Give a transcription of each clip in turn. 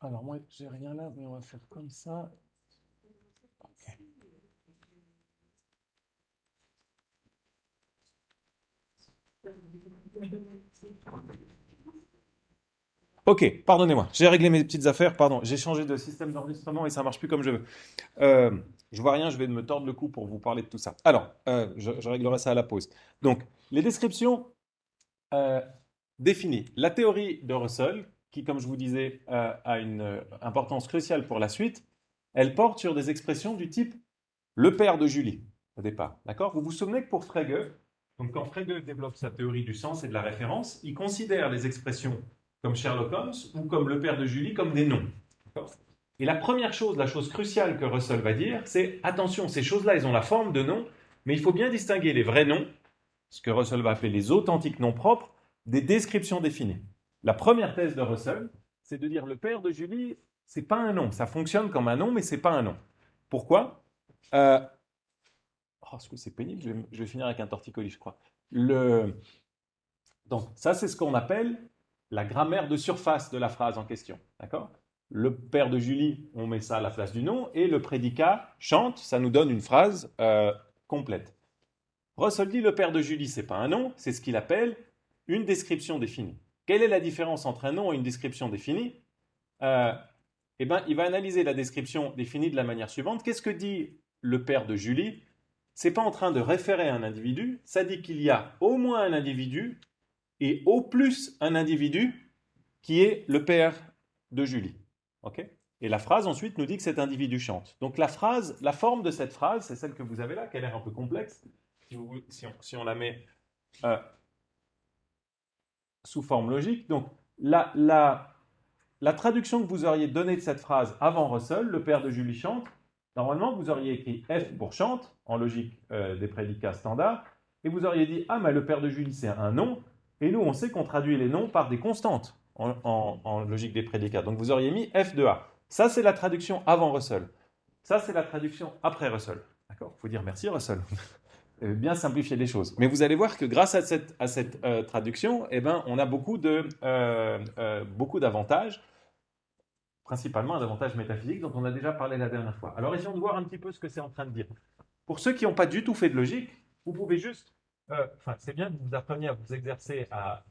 Alors moi, j'ai rien là, mais on va faire comme ça. Ok. Ok, pardonnez-moi, j'ai réglé mes petites affaires, pardon, j'ai changé de système d'enregistrement et ça marche plus comme je veux. Euh, je vois rien, je vais me tordre le cou pour vous parler de tout ça. Alors, je réglerai ça à la pause. Donc, les descriptions euh, définies. La théorie de Russell, qui, comme je vous disais, a une importance cruciale pour la suite, elle porte sur des expressions du type le père de Julie, au départ. D'accord? Vous vous souvenez que pour Frege, donc quand Frege développe sa théorie du sens et de la référence, il considère les expressions comme Sherlock Holmes ou comme le père de Julie comme des noms. Et la première chose, la chose cruciale que Russell va dire, c'est attention, ces choses-là, elles ont la forme de noms, mais il faut bien distinguer les vrais noms, ce que Russell va appeler les authentiques noms propres, des descriptions définies. La première thèse de Russell, c'est de dire le père de Julie, c'est pas un nom, ça fonctionne comme un nom, mais c'est pas un nom. Pourquoi? euh, Oh, est-ce que c'est pénible? Je vais finir avec un torticolis, je crois. Le... Donc, ça, c'est ce qu'on appelle la grammaire de surface de la phrase en question. D'accord? Le père de Julie, on met ça à la place du nom, et le prédicat chante, ça nous donne une phrase complète. Russell dit le père de Julie, c'est pas un nom, c'est ce qu'il appelle une description définie. Quelle est la différence entre un nom et une description définie? euh, Eh ben, il va analyser la description définie de la manière suivante. Qu'est-ce que dit le père de Julie? C'est pas en train de référer à un individu, ça dit qu'il y a au moins un individu et au plus un individu qui est le père de Julie. Ok? Et la phrase ensuite nous dit que cet individu chante. Donc la phrase, la forme de cette phrase, c'est celle que vous avez là, qui a l'air un peu complexe. Si on la met euh, sous forme logique, donc la traduction que vous auriez donnée de cette phrase avant Russell, le père de Julie chante, normalement vous auriez écrit F pour chante, en logique des prédicats standards, et vous auriez dit ah mais le père de Julie c'est un nom, et nous on sait qu'on traduit les noms par des constantes en logique des prédicats. Donc vous auriez mis F de A. Ça c'est la traduction avant Russell. Ça c'est la traduction après Russell. D'accord? Il faut dire merci Russell. Bien simplifier les choses. Mais vous allez voir que grâce à cette traduction, eh ben, on a beaucoup d'avantages, principalement un avantage métaphysique dont on a déjà parlé la dernière fois. Alors essayons de voir un petit peu ce que c'est en train de dire. Pour ceux qui n'ont pas du tout fait de logique, vous pouvez juste, c'est bien que vous appreniez à vous exercer à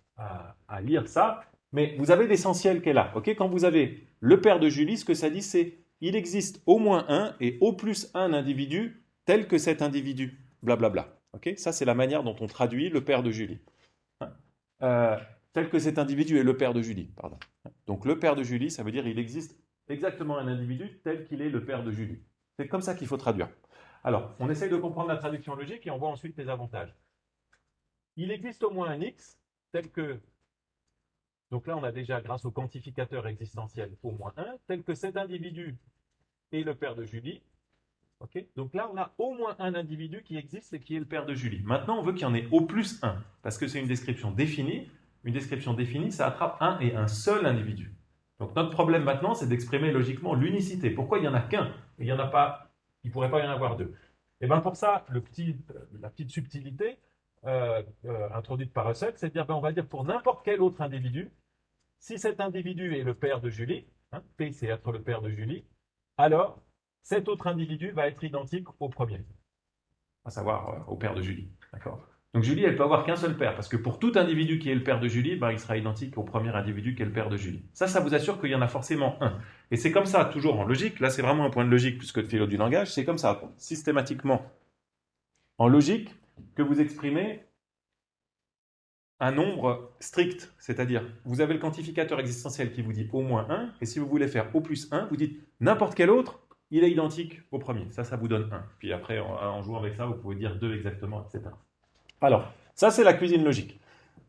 lire ça, mais vous avez l'essentiel qui est là. Ok? Quand vous avez le père de Julie, ce que ça dit, c'est il existe au moins un et au plus un individu tel que cet individu. Blablabla. Ok? Ça, c'est la manière dont on traduit le père de Julie. Euh, Tel que cet individu est le père de Julie. Pardon. Donc le père de Julie, ça veut dire il existe exactement un individu tel qu'il est le père de Julie. C'est comme ça qu'il faut traduire. Alors, on essaye de comprendre la traduction logique et on voit ensuite les avantages. Il existe au moins un x tel que, donc là on a déjà grâce au quantificateur existentiel au moins un, tel que cet individu est le père de Julie. Okay, donc là on a au moins un individu qui existe et qui est le père de Julie. Maintenant on veut qu'il y en ait au plus un, parce que c'est une description définie. Une description définie, ça attrape un et un seul individu. Donc notre problème maintenant, c'est d'exprimer logiquement l'unicité. Pourquoi il n'y en a qu'un et il y en a pas, il ne pourrait pas y en avoir deux? Et bien pour ça, la petite subtilité introduite par Russell, c'est de dire, ben, on va dire pour n'importe quel autre individu, si cet individu est le père de Julie, hein, P c'est être le père de Julie, alors cet autre individu va être identique au premier, à savoir au père de Julie. D'accord? Donc Julie, elle peut avoir qu'un seul père, parce que pour tout individu qui est le père de Julie, ben, il sera identique au premier individu qui est le père de Julie. Ça vous assure qu'il y en a forcément un. Et c'est comme ça, toujours en logique, là c'est vraiment un point de logique plus que de philo du langage, c'est comme ça, systématiquement, en logique, que vous exprimez un nombre strict, c'est-à-dire vous avez le quantificateur existentiel qui vous dit au moins 1, et si vous voulez faire au plus 1, vous dites n'importe quel autre, il est identique au premier. Ça vous donne 1. Puis après, en jouant avec ça, vous pouvez dire 2 exactement, etc. Alors, ça c'est la cuisine logique.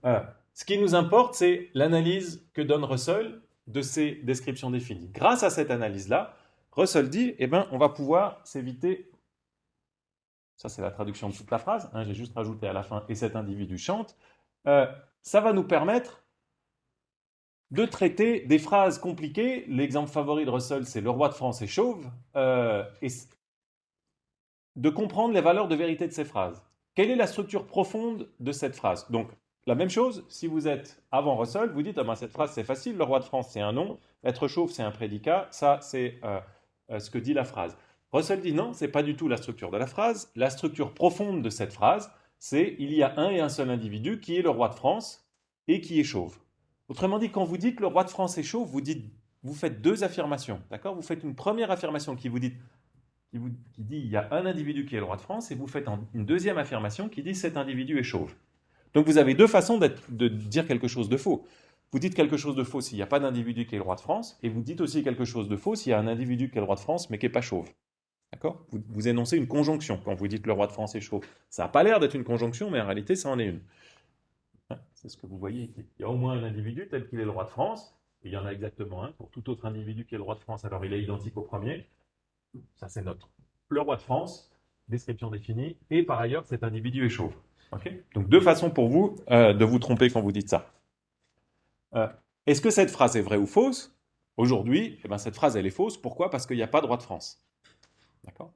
Ce qui nous importe, c'est l'analyse que donne Russell de ces descriptions définies. Grâce à cette analyse-là, Russell dit, eh ben, on va pouvoir s'éviter, ça c'est la traduction de toute la phrase, hein, j'ai juste rajouté à la fin, et cet individu chante, ça va nous permettre de traiter des phrases compliquées. L'exemple favori de Russell, c'est le roi de France est chauve, et de comprendre les valeurs de vérité de ces phrases. Quelle est la structure profonde de cette phrase? Donc, La même chose, si vous êtes avant Russell, vous dites, ah ben, cette phrase c'est facile, le roi de France c'est un nom, être chauve c'est un prédicat, ça c'est ce que dit la phrase. Russell dit non, c'est pas du tout la structure de la phrase. La structure profonde de cette phrase, c'est il y a un et un seul individu qui est le roi de France et qui est chauve. Autrement dit, quand vous dites le roi de France est chauve, vous faites deux affirmations, d'accord? Vous faites une première affirmation qui dit il y a un individu qui est le roi de France et vous faites une deuxième affirmation qui dit cet individu est chauve. Donc vous avez deux façons de dire quelque chose de faux. Vous dites quelque chose de faux s'il n'y a pas d'individu qui est le roi de France, et vous dites aussi quelque chose de faux s'il y a un individu qui est le roi de France, mais qui n'est pas chauve. D'accord? Vous énoncez une conjonction quand vous dites le roi de France est chauve. Ça n'a pas l'air d'être une conjonction, mais en réalité, ça en est une. Hein, c'est ce que vous voyez ici. Il y a au moins un individu tel qu'il est le roi de France, et il y en a exactement un pour tout autre individu qui est le roi de France, alors il est identique au premier. Ça, c'est notre. Le roi de France, description définie, et par ailleurs, cet individu est chauve. Okay. Donc, deux façons pour vous de vous tromper quand vous dites ça. Est-ce que cette phrase est vraie ou fausse? Aujourd'hui, eh ben, cette phrase, elle est fausse. Pourquoi? Parce qu'il n'y a pas de roi de France. D'accord?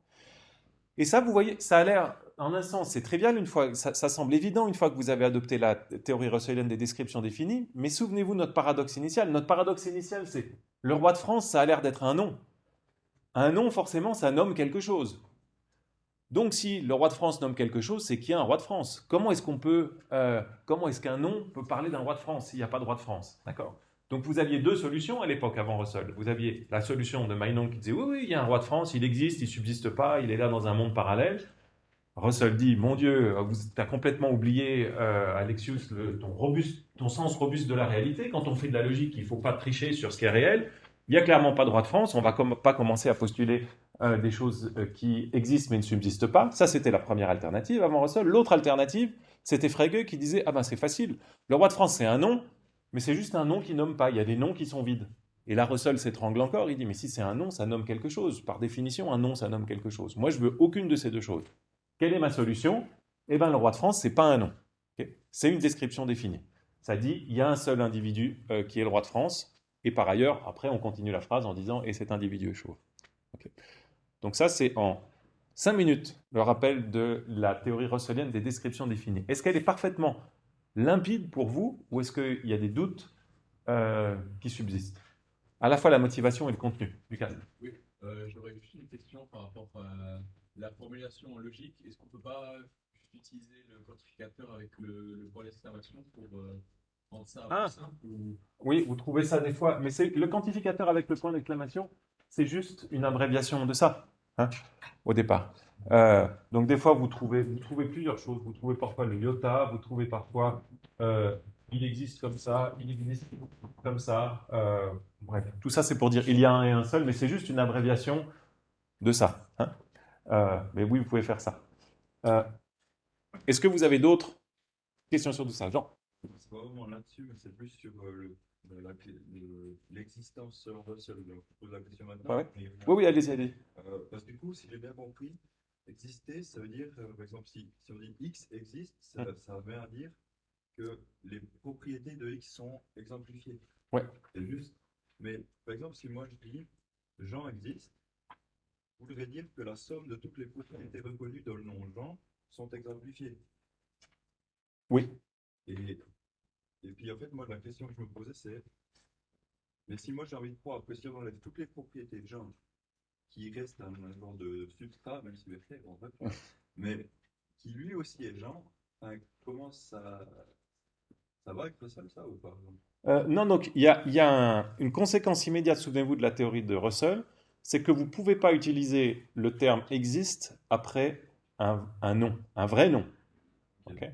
Et ça, vous voyez, ça a l'air, en un sens, c'est trivial, ça semble évident une fois que vous avez adopté la théorie russellienne des descriptions définies, mais souvenez-vous de notre paradoxe initial. Notre paradoxe initial, c'est le roi de France, ça a l'air d'être un nom. Un nom, forcément, ça nomme quelque chose. Donc, si le roi de France nomme quelque chose, c'est qu'il y a un roi de France. Comment est-ce qu'un nom peut parler d'un roi de France s'il n'y a pas de roi de France? D'accord? Donc, vous aviez deux solutions à l'époque avant Russell. Vous aviez la solution de Meinong qui disait oui, oui, il y a un roi de France, il existe, il ne subsiste pas, il est là dans un monde parallèle. Russell dit mon Dieu, tu as complètement oublié, Alexius, ton sens robuste de la réalité. Quand on fait de la logique, il ne faut pas tricher sur ce qui est réel. Il n'y a clairement pas de roi de France. On ne va pas commencer à postuler des choses qui existent mais ne subsistent pas. Ça, c'était la première alternative avant Russell. L'autre alternative, c'était Frege qui disait ah ben c'est facile. Le roi de France, c'est un nom, mais c'est juste un nom qui nomme pas. Il y a des noms qui sont vides. Et là, Russell s'étrangle encore. Il dit mais si c'est un nom, ça nomme quelque chose. Par définition, un nom, ça nomme quelque chose. Moi, je veux aucune de ces deux choses. Quelle est ma solution? Eh bien, le roi de France, c'est pas un nom. Okay, c'est une description définie. Ça dit il y a un seul individu qui est le roi de France. Et par ailleurs, après, on continue la phrase en disant et cet individu est chauve. Okay. Donc ça, c'est en 5 minutes le rappel de la théorie russellienne des descriptions définies. Est-ce qu'elle est parfaitement limpide pour vous ou est-ce qu'il y a des doutes qui subsistent? À la fois la motivation et le contenu. Lucas. Oui, j'aurais juste une question par rapport à la formulation logique. Est-ce qu'on ne peut pas utiliser le quantificateur avec le point d'exclamation pour rendre ça plus simple ou... Oui, vous trouvez ça des fois, mais c'est le quantificateur avec le point d'exclamation, c'est juste une abréviation de ça, hein, au départ. Donc des fois, vous trouvez plusieurs choses. Vous trouvez parfois le iota, vous trouvez parfois il existe comme ça, il existe comme ça. Bref, tout ça c'est pour dire il y a un et un seul, mais c'est juste une abréviation de ça. Hein. Mais oui, vous pouvez faire ça. Est-ce que vous avez d'autres questions sur tout ça, Jean? C'est pas vraiment là-dessus, mais c'est plus sur l'existence Russell. Donc, je pose la question maintenant. Ouais. Oui, allez-y, allez-y. Parce que du coup, si j'ai bien compris, exister, ça veut dire, par exemple, si on dit X existe, ça veut dire que les propriétés de X sont exemplifiées. Ouais. C'est juste. Mais par exemple, si moi je dis Jean existe, voudrait dire que la somme de toutes les propriétés reconnues dans le nom Jean sont exemplifiées. Oui. Et puis en fait, moi, la question que je me posais, c'est, mais si moi j'ai envie de croire que si on enlève toutes les propriétés de Jean, qui reste un genre de substrat, même si c'est en fait, mais qui lui aussi est Jean, hein, comment ça va être Russell, ça ou pas? Non, donc il y a une conséquence immédiate, souvenez-vous de la théorie de Russell, c'est que vous ne pouvez pas utiliser le terme existe après un nom, un vrai nom. Okay.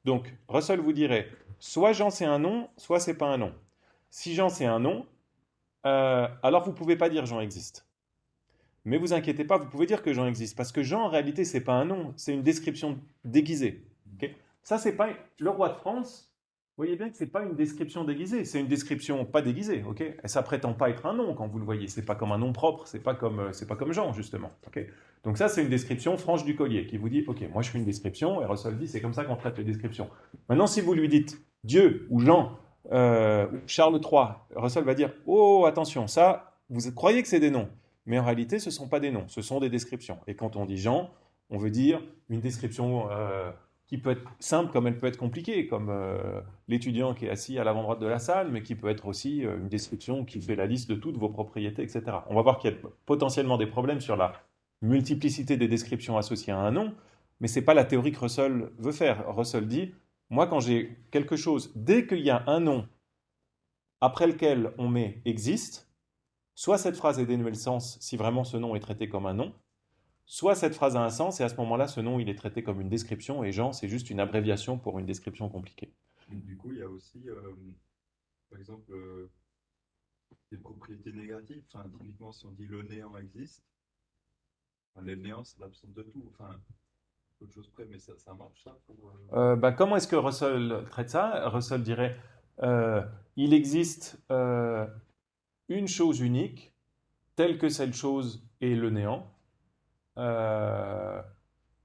Donc Russell vous dirait, soit Jean c'est un nom, soit c'est pas un nom. Si Jean c'est un nom, alors vous ne pouvez pas dire Jean existe. Mais vous inquiétez pas, vous pouvez dire que Jean existe, parce que Jean en réalité c'est pas un nom, c'est une description déguisée. Okay. Ça c'est pas le roi de France. Vous voyez bien que c'est pas une description déguisée, c'est une description pas déguisée, ok? Et ça prétend pas être un nom quand vous le voyez, c'est pas comme un nom propre, c'est pas comme Jean justement, ok? Donc ça c'est une description franche du collier qui vous dit, ok, moi je fais une description et Russell dit c'est comme ça qu'on traite les descriptions. Maintenant si vous lui dites Dieu ou Jean, ou Charles III, Russell va dire, oh attention, ça vous croyez que c'est des noms, mais en réalité ce sont pas des noms, ce sont des descriptions. Et quand on dit Jean, on veut dire une description qui peut être simple comme elle peut être compliquée, comme l'étudiant qui est assis à l'avant-droite de la salle, mais qui peut être aussi une description qui fait la liste de toutes vos propriétés, etc. On va voir qu'il y a potentiellement des problèmes sur la multiplicité des descriptions associées à un nom, mais ce n'est pas la théorie que Russell veut faire. Russell dit, moi quand j'ai quelque chose, dès qu'il y a un nom après lequel on met existe, soit cette phrase est dénuée de sens si vraiment ce nom est traité comme un nom, soit cette phrase a un sens et à ce moment-là, ce nom il est traité comme une description et Jean, c'est juste une abréviation pour une description compliquée. Du coup, il y a aussi, par exemple, des propriétés négatives. Enfin, typiquement, si on dit le néant existe, enfin, le néant c'est l'absence de tout. Enfin, autre chose près, mais ça marche ça pour. Comment est-ce que Russell traite ça? Russell dirait il existe une chose unique, telle que cette chose est le néant.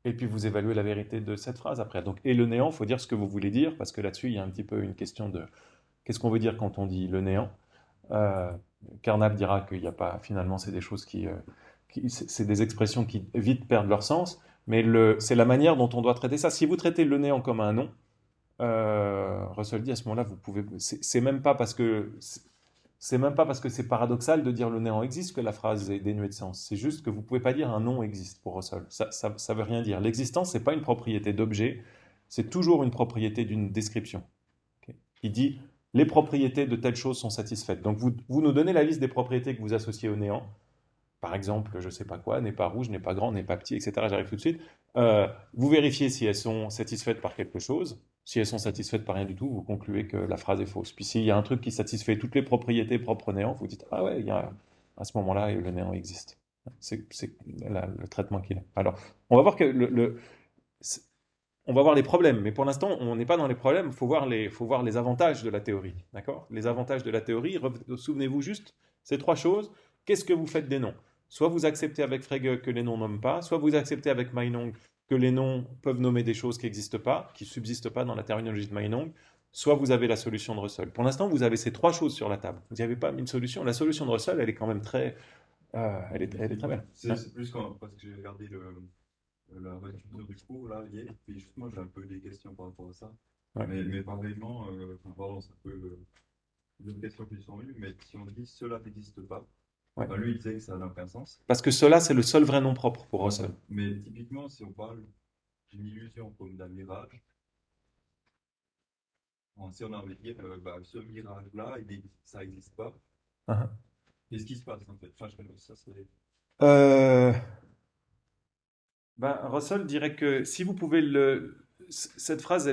Et puis vous évaluez la vérité de cette phrase après. Donc, et le néant, il faut dire ce que vous voulez dire, parce que là-dessus, il y a un petit peu une question de qu'est-ce qu'on veut dire quand on dit le néant. Carnap dira qu'il n'y a pas, finalement, c'est des choses c'est des expressions qui vite perdent leur sens, mais c'est la manière dont on doit traiter ça. Si vous traitez le néant comme un nom, Russell dit à ce moment-là, vous pouvez, c'est même pas parce que c'est même pas parce que c'est paradoxal de dire le néant existe que la phrase est dénuée de sens. C'est juste que vous pouvez pas dire un nom existe pour Russell. Ça veut rien dire. L'existence, c'est pas une propriété d'objet, c'est toujours une propriété d'une description. Okay. Il dit les propriétés de telle chose sont satisfaites. Donc vous nous donnez la liste des propriétés que vous associez au néant. Par exemple, je sais pas quoi, n'est pas rouge, n'est pas grand, n'est pas petit, etc. J'arrive tout de suite. Vous vérifiez si elles sont satisfaites par quelque chose. Si elles sont satisfaites par rien du tout, vous concluez que la phrase est fausse. Puis s'il y a un truc qui satisfait toutes les propriétés propres au néant, vous dites ah ouais, à ce moment-là, le néant existe. C'est le traitement qu'il a. Alors, on va voir que on va voir les problèmes, mais pour l'instant, on n'est pas dans les problèmes. Faut voir les avantages de la théorie, d'accord? Les avantages de la théorie. Souvenez-vous juste ces trois choses. Qu'est-ce que vous faites des noms? Soit vous acceptez avec Frege que les noms nomment pas, soit vous acceptez avec Meinong que les noms peuvent nommer des choses qui n'existent pas, qui ne subsistent pas dans la terminologie de Meinong, soit vous avez la solution de Russell. Pour l'instant, vous avez ces trois choses sur la table. Vous n'y avez pas mis une solution. La solution de Russell, elle est quand même très, elle est très belle. C'est plus parce que j'ai regardé la rediffusion du cours là hier, et puis justement j'ai un peu des questions par rapport à ça. Ouais. Mais pareillement, pardon, c'est un peu une question qui sont venues, mais si on dit cela n'existe pas, ouais. Ben, lui il disait que ça n'a aucun sens. Parce que cela, c'est le seul vrai nom propre pour Russell. Mais typiquement, si on parle d'une illusion comme d'un mirage, si on a envie de dire ce mirage-là, ça n'existe pas, qu'est-ce qui se passe en fait? Enfin, ça c'est. Russell dirait que si vous pouvez cette phrase,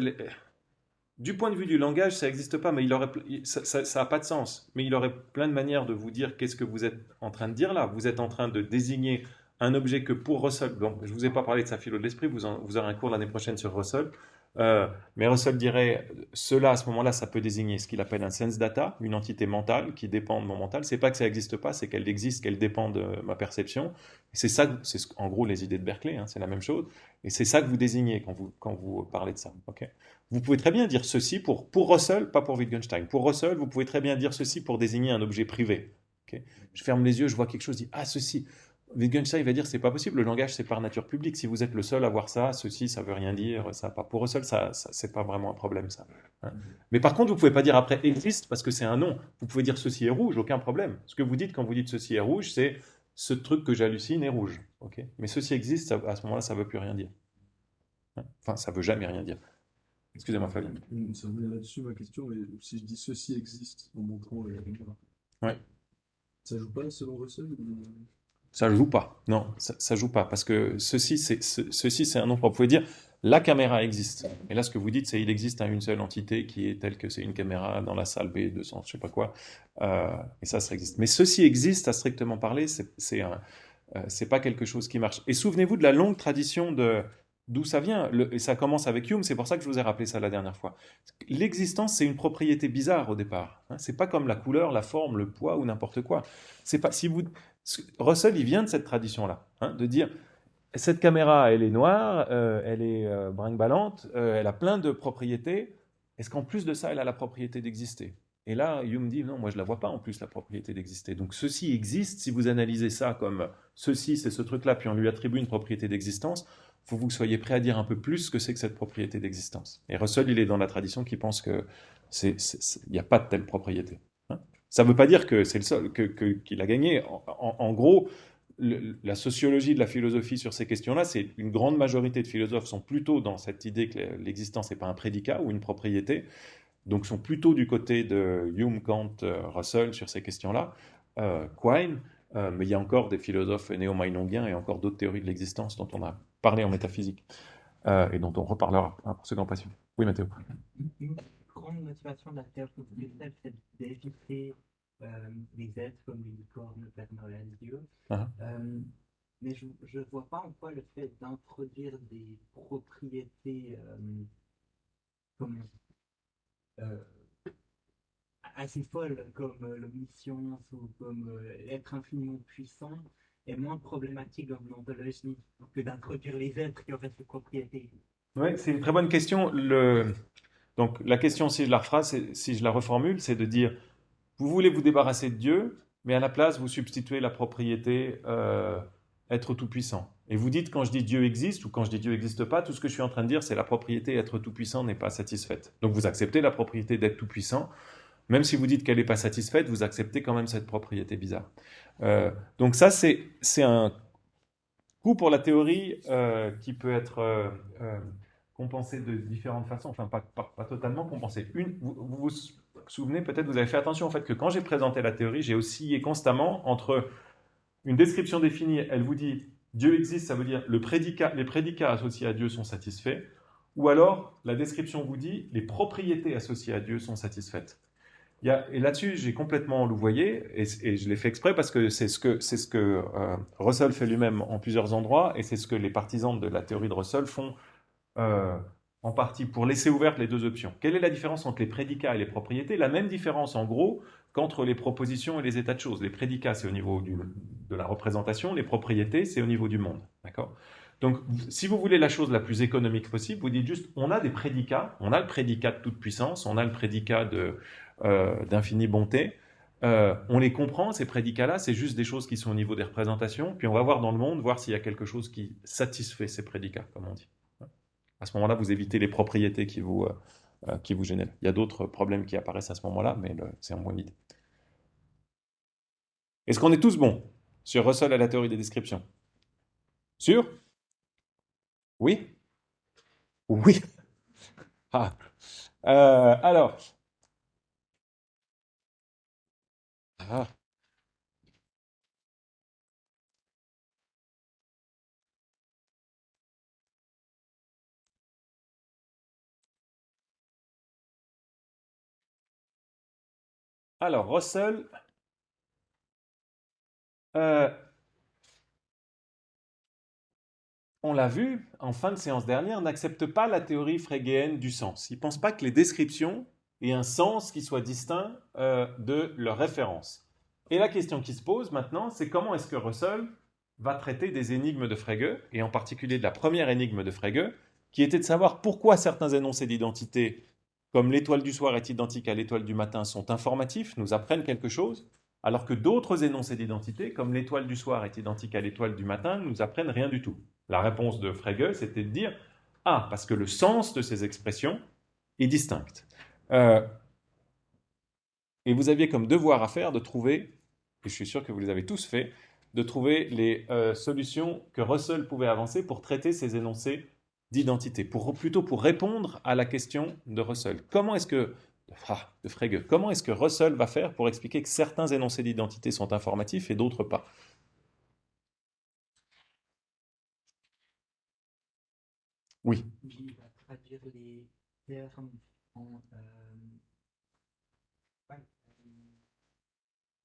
du point de vue du langage, ça n'existe pas, mais ça n'a pas de sens. Mais il aurait plein de manières de vous dire qu'est-ce que vous êtes en train de dire là. Vous êtes en train de désigner un objet que pour Russell, bon, je ne vous ai pas parlé de sa philo de l'esprit, vous aurez un cours l'année prochaine sur Russell. Mais Russell dirait, cela à ce moment-là, ça peut désigner ce qu'il appelle un sense data, une entité mentale qui dépend de mon mental. C'est pas que ça n'existe pas, c'est qu'elle existe, qu'elle dépend de ma perception. C'est ça, c'est en gros les idées de Berkeley, hein, c'est la même chose. Et c'est ça que vous désignez quand vous parlez de ça. Okay. Vous pouvez très bien dire ceci pour Russell, pas pour Wittgenstein. Pour Russell, vous pouvez très bien dire ceci pour désigner un objet privé. Okay. Je ferme les yeux, je vois quelque chose, je dis ah ceci. Wittgenstein va dire c'est pas possible, le langage c'est par nature publique. Si vous êtes le seul à voir ça, ceci ça veut rien dire, ça pas. Pour Russell ça c'est pas vraiment un problème ça. Hein. Mais par contre vous pouvez pas dire après existe parce que c'est un nom. Vous pouvez dire ceci est rouge, aucun problème. Ce que vous dites quand vous dites ceci est rouge, c'est ce truc que j'hallucine est rouge. Okay. Mais ceci existe, à ce moment-là ça veut plus rien dire. Hein. Enfin ça veut jamais rien dire. Excusez-moi Fabien. Ça revient là-dessus ma question, mais si je dis ceci existe en montrant la caméra, ça joue pas selon Russell ou... Ça joue pas. Non, ça joue pas parce que ceci c'est un nom propre. Vous pouvez dire la caméra existe. Et là ce que vous dites c'est il existe à une seule entité qui est telle que c'est une caméra dans la salle B200, je sais pas quoi. Et ça existe. Mais ceci existe à strictement parler, c'est pas quelque chose qui marche. Et souvenez-vous de la longue tradition d'où ça vient. Et ça commence avec Hume. C'est pour ça que je vous ai rappelé ça la dernière fois. L'existence c'est une propriété bizarre au départ. Hein, c'est pas comme la couleur, la forme, le poids ou n'importe quoi. C'est pas si vous Russell, il vient de cette tradition-là, hein, de dire cette caméra, elle est noire, elle est brinque-ballante, elle a plein de propriétés. Est-ce qu'en plus de ça, elle a la propriété d'exister? Et là, Hume dit non, moi je la vois pas en plus la propriété d'exister. Donc ceci existe. Si vous analysez ça comme ceci, c'est ce truc-là, puis on lui attribue une propriété d'existence, faut que vous soyez prêt à dire un peu plus ce que c'est que cette propriété d'existence. Et Russell, il est dans la tradition qui pense que il n'y a pas de telle propriété. Hein. Ça ne veut pas dire que c'est le seul, qu'il a gagné. En gros, la sociologie de la philosophie sur ces questions-là, c'est une grande majorité de philosophes sont plutôt dans cette idée que l'existence n'est pas un prédicat ou une propriété, donc sont plutôt du côté de Hume, Kant, Russell sur ces questions-là, Quine, mais il y a encore des philosophes néo-mainongiens et encore d'autres théories de l'existence dont on a parlé en métaphysique et dont on reparlera hein, pour ceux qui ont passionné. Oui, Mathéo. Une grande motivation de la théorie de c'est d'éviter les êtres comme les licornes, le Père Noël, Dieu. Mais je ne vois pas en quoi le fait d'introduire des propriétés comme assez folles comme l'omniscience ou comme être infiniment puissant est moins problématique dans l'ontologie que d'introduire les êtres qui auraient ces propriétés. Oui, c'est une très bonne question. Donc la question, si je la rephrase, si je la reformule, c'est de dire, vous voulez vous débarrasser de Dieu, mais à la place, vous substituez la propriété être tout-puissant. Et vous dites, quand je dis Dieu existe ou quand je dis Dieu n'existe pas, tout ce que je suis en train de dire, c'est la propriété être tout-puissant n'est pas satisfaite. Donc vous acceptez la propriété d'être tout-puissant, même si vous dites qu'elle n'est pas satisfaite, vous acceptez quand même cette propriété bizarre. Donc ça, c'est un coup pour la théorie qui peut être compensé de différentes façons, enfin pas totalement compensé. Vous vous souvenez, peut-être vous avez fait attention au fait que quand j'ai présenté la théorie, j'ai oscillé constamment entre une description définie, elle vous dit Dieu existe, ça veut dire les prédicats associés à Dieu sont satisfaits, ou alors la description vous dit les propriétés associées à Dieu sont satisfaites. Et là-dessus, j'ai complètement louvoyé, et je l'ai fait exprès parce que c'est ce que Russell fait lui-même en plusieurs endroits, et c'est ce que les partisans de la théorie de Russell font en partie pour laisser ouvertes les deux options. Quelle est la différence entre les prédicats et les propriétés? La même différence, en gros, qu'entre les propositions et les états de choses. Les prédicats, c'est au niveau de la représentation, les propriétés, c'est au niveau du monde. D'accord? Donc, si vous voulez la chose la plus économique possible, vous dites juste, on a des prédicats, on a le prédicat de toute puissance, on a le prédicat d'infinie bonté, on les comprend, ces prédicats-là, c'est juste des choses qui sont au niveau des représentations, puis on va voir dans le monde, voir s'il y a quelque chose qui satisfait ces prédicats, comme on dit. À ce moment-là, vous évitez les propriétés qui vous gênent. Il y a d'autres problèmes qui apparaissent à ce moment-là, mais c'est en moins vite. Est-ce qu'on est tous bons sur Russell et la théorie des descriptions? Sûr? Oui? Oui. Ah. Alors. Ah. Alors, Russell, on l'a vu en fin de séance dernière, n'accepte pas la théorie frégéenne du sens. Il ne pense pas que les descriptions aient un sens qui soit distinct de leur référence. Et la question qui se pose maintenant, c'est comment est-ce que Russell va traiter des énigmes de Frege, et en particulier de la première énigme de Frege, qui était de savoir pourquoi certains énoncés d'identité, comme l'étoile du soir est identique à l'étoile du matin, sont informatifs, nous apprennent quelque chose, alors que d'autres énoncés d'identité, comme l'étoile du soir est identique à l'étoile du matin, nous apprennent rien du tout. La réponse de Frege, c'était de dire « Ah, parce que le sens de ces expressions est distinct. » Et vous aviez comme devoir à faire de trouver, et je suis sûr que vous les avez tous fait, de trouver les solutions que Russell pouvait avancer pour traiter ces énoncés d'identité, plutôt pour répondre à la question de Russell. De Frege, comment est-ce que Russell va faire pour expliquer que certains énoncés d'identité sont informatifs et d'autres pas? Oui. Il va traduire les termes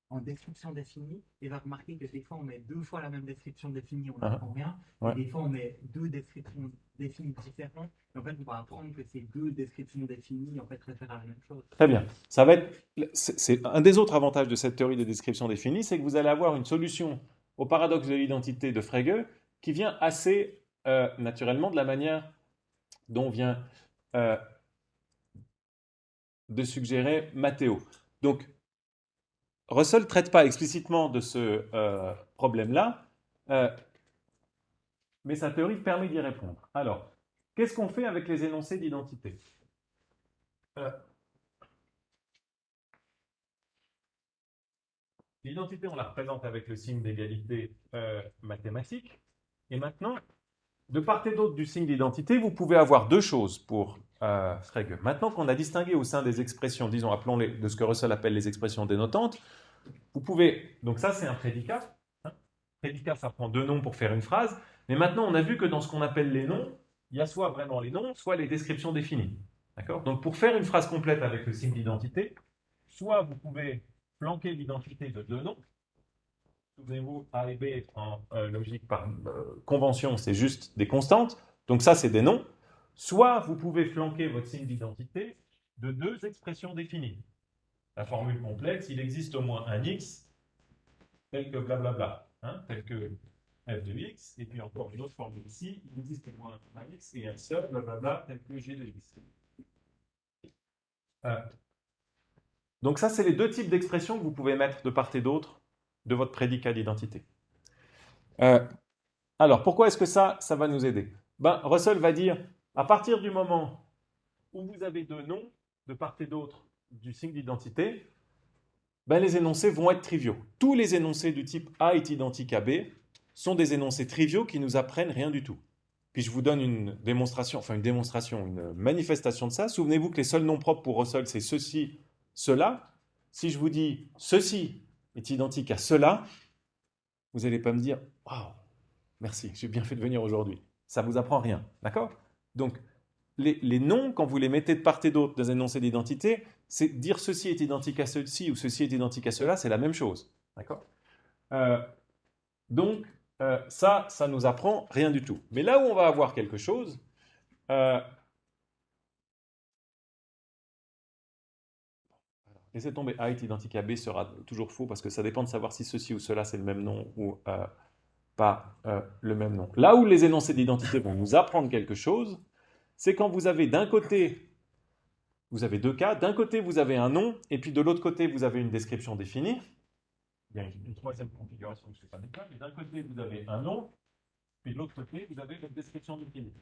en description définie, et va remarquer que des fois on met 2 fois la même description définie, on n'apprend rien, et des fois on met 2 descriptions définies différentes, et en fait on va apprendre que ces 2 descriptions définies en fait réfèrent à la même chose. Très bien. C'est un des autres avantages de cette théorie de description définie, c'est que vous allez avoir une solution au paradoxe de l'identité de Frege qui vient assez naturellement de la manière dont vient de suggérer Mathéo. Donc, Russell ne traite pas explicitement de ce problème-là, mais sa théorie permet d'y répondre. Alors, qu'est-ce qu'on fait avec les énoncés d'identité? L'identité, on la représente avec le signe d'égalité mathématique. Et maintenant, de part et d'autre du signe d'identité, vous pouvez avoir deux choses pour Frege. Maintenant qu'on a distingué au sein des expressions, disons, appelons-les de ce que Russell appelle les expressions dénotantes, vous pouvez, donc ça c'est un prédicat. Prédicat, ça prend deux noms pour faire une phrase. Mais maintenant, on a vu que dans ce qu'on appelle les noms, il y a soit vraiment les noms, soit les descriptions définies. D'accord? Donc pour faire une phrase complète avec le signe d'identité, soit vous pouvez flanquer l'identité de deux noms. Souvenez-vous, A et B en logique par convention, c'est juste des constantes. Donc ça, c'est des noms. Soit vous pouvez flanquer votre signe d'identité de deux expressions définies. La formule complexe, il existe au moins un x tel que blablabla, tel que f de x, et puis encore une autre formule ici, il existe au moins un x et un seul blablabla tel que g de x. Donc ça, c'est les deux types d'expressions que vous pouvez mettre de part et d'autre de votre prédicat d'identité. Alors, pourquoi est-ce que ça va nous aider? Russell va dire, à partir du moment où vous avez deux noms de part et d'autre du signe d'identité, les énoncés vont être triviaux. Tous les énoncés du type A est identique à B sont des énoncés triviaux qui nous apprennent rien du tout. Puis je vous donne une manifestation de ça. Souvenez-vous que les seuls noms propres pour Russell, c'est ceci, cela. Si je vous dis ceci est identique à cela, vous n'allez pas me dire « Waouh, merci, j'ai bien fait de venir aujourd'hui ». Ça ne vous apprend rien, d'accord? Donc, les noms, quand vous les mettez de part et d'autre des énoncés d'identité, c'est dire ceci est identique à ceci ou ceci est identique à cela, c'est la même chose, d'accord? Donc, ça nous apprend rien du tout. Mais là où on va avoir quelque chose, laissez tomber A est identique à B sera toujours faux parce que ça dépend de savoir si ceci ou cela c'est le même nom ou pas le même nom. Là où les énoncés d'identité vont nous apprendre quelque chose, c'est quand vous avez d'un côté, vous avez deux cas, d'un côté vous avez un nom et puis de l'autre côté vous avez une description définie. Il y a une troisième configuration que je ne sais pas déjà, mais d'un côté vous avez un nom, puis de l'autre côté vous avez une description définie.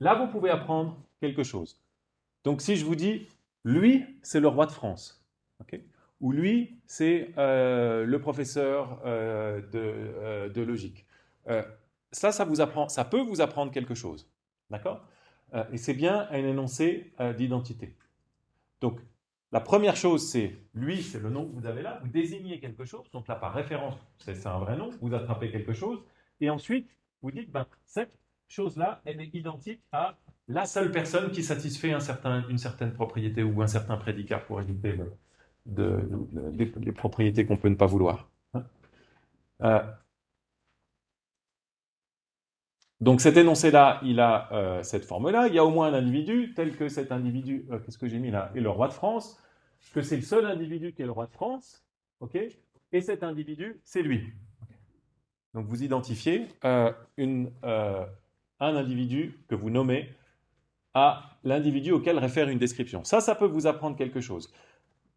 Là, vous pouvez apprendre quelque chose. Donc, si je vous dis, lui, c'est le roi de France, okay? Ou lui, c'est le professeur de logique. Ça vous apprend, ça peut vous apprendre quelque chose, d'accord? Et c'est bien un énoncé d'identité. Donc, la première chose, c'est lui, c'est le nom que vous avez là. Vous désignez quelque chose, donc là, par référence, c'est un vrai nom. Vous attrapez quelque chose, et ensuite, vous dites, cette chose-là, elle est identique à la seule personne qui satisfait une certaine propriété ou un certain prédicat pour éviter les propriétés qu'on peut ne pas vouloir. Donc cet énoncé-là, il a cette forme-là. Il y a au moins un individu, tel que cet individu, qu'est-ce que j'ai mis là, est le roi de France, que c'est le seul individu qui est le roi de France, ok? Et cet individu, c'est lui. Donc vous identifiez un individu que vous nommez à l'individu auquel réfère une description. Ça peut vous apprendre quelque chose.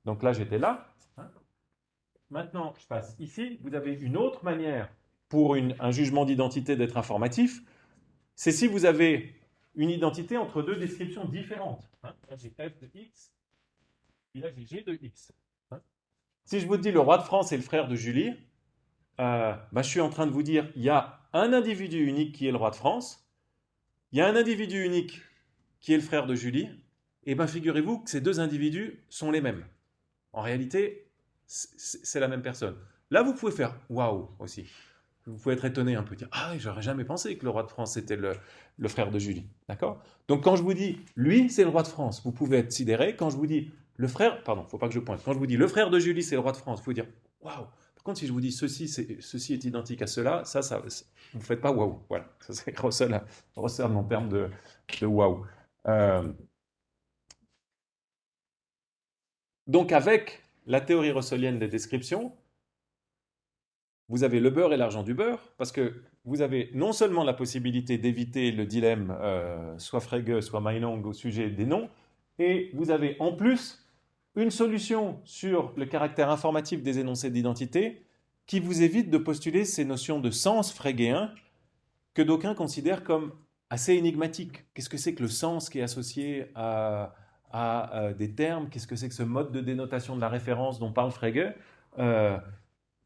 Donc là, j'étais là. Maintenant, je passe ici. Vous avez une autre manière pour un jugement d'identité d'être informatif. C'est si vous avez une identité entre deux descriptions différentes. Là, j'ai f de x, et là, j'ai g de x. Si je vous dis le roi de France est le frère de Julie, je suis en train de vous dire, il y a un individu unique qui est le roi de France, il y a un individu unique qui est le frère de Julie, et figurez-vous que ces deux individus sont les mêmes. En réalité, c'est la même personne. Là, vous pouvez faire waouh aussi. Vous pouvez être étonné un peu, dire j'aurais jamais pensé que le roi de France était le frère de Julie. D'accord? Donc quand je vous dis lui, c'est le roi de France, vous pouvez être sidéré. Quand je vous dis le frère, pardon, faut pas que je pointe. Quand je vous dis le frère de Julie, c'est le roi de France, vous pouvez dire waouh. Par contre, si je vous dis ceci est identique à cela, vous ne faites pas waouh. Voilà, ça c'est Russell en termes de waouh. Donc avec la théorie russellienne des descriptions, vous avez le beurre et l'argent du beurre, parce que vous avez non seulement la possibilité d'éviter le dilemme soit Frege, soit Meinong au sujet des noms, et vous avez en plus une solution sur le caractère informatif des énoncés d'identité qui vous évite de postuler ces notions de sens frégéen que d'aucuns considèrent comme assez énigmatiques. Qu'est-ce que c'est que le sens qui est associé à des termes? Qu'est-ce que c'est que ce mode de dénotation de la référence dont parle Frege?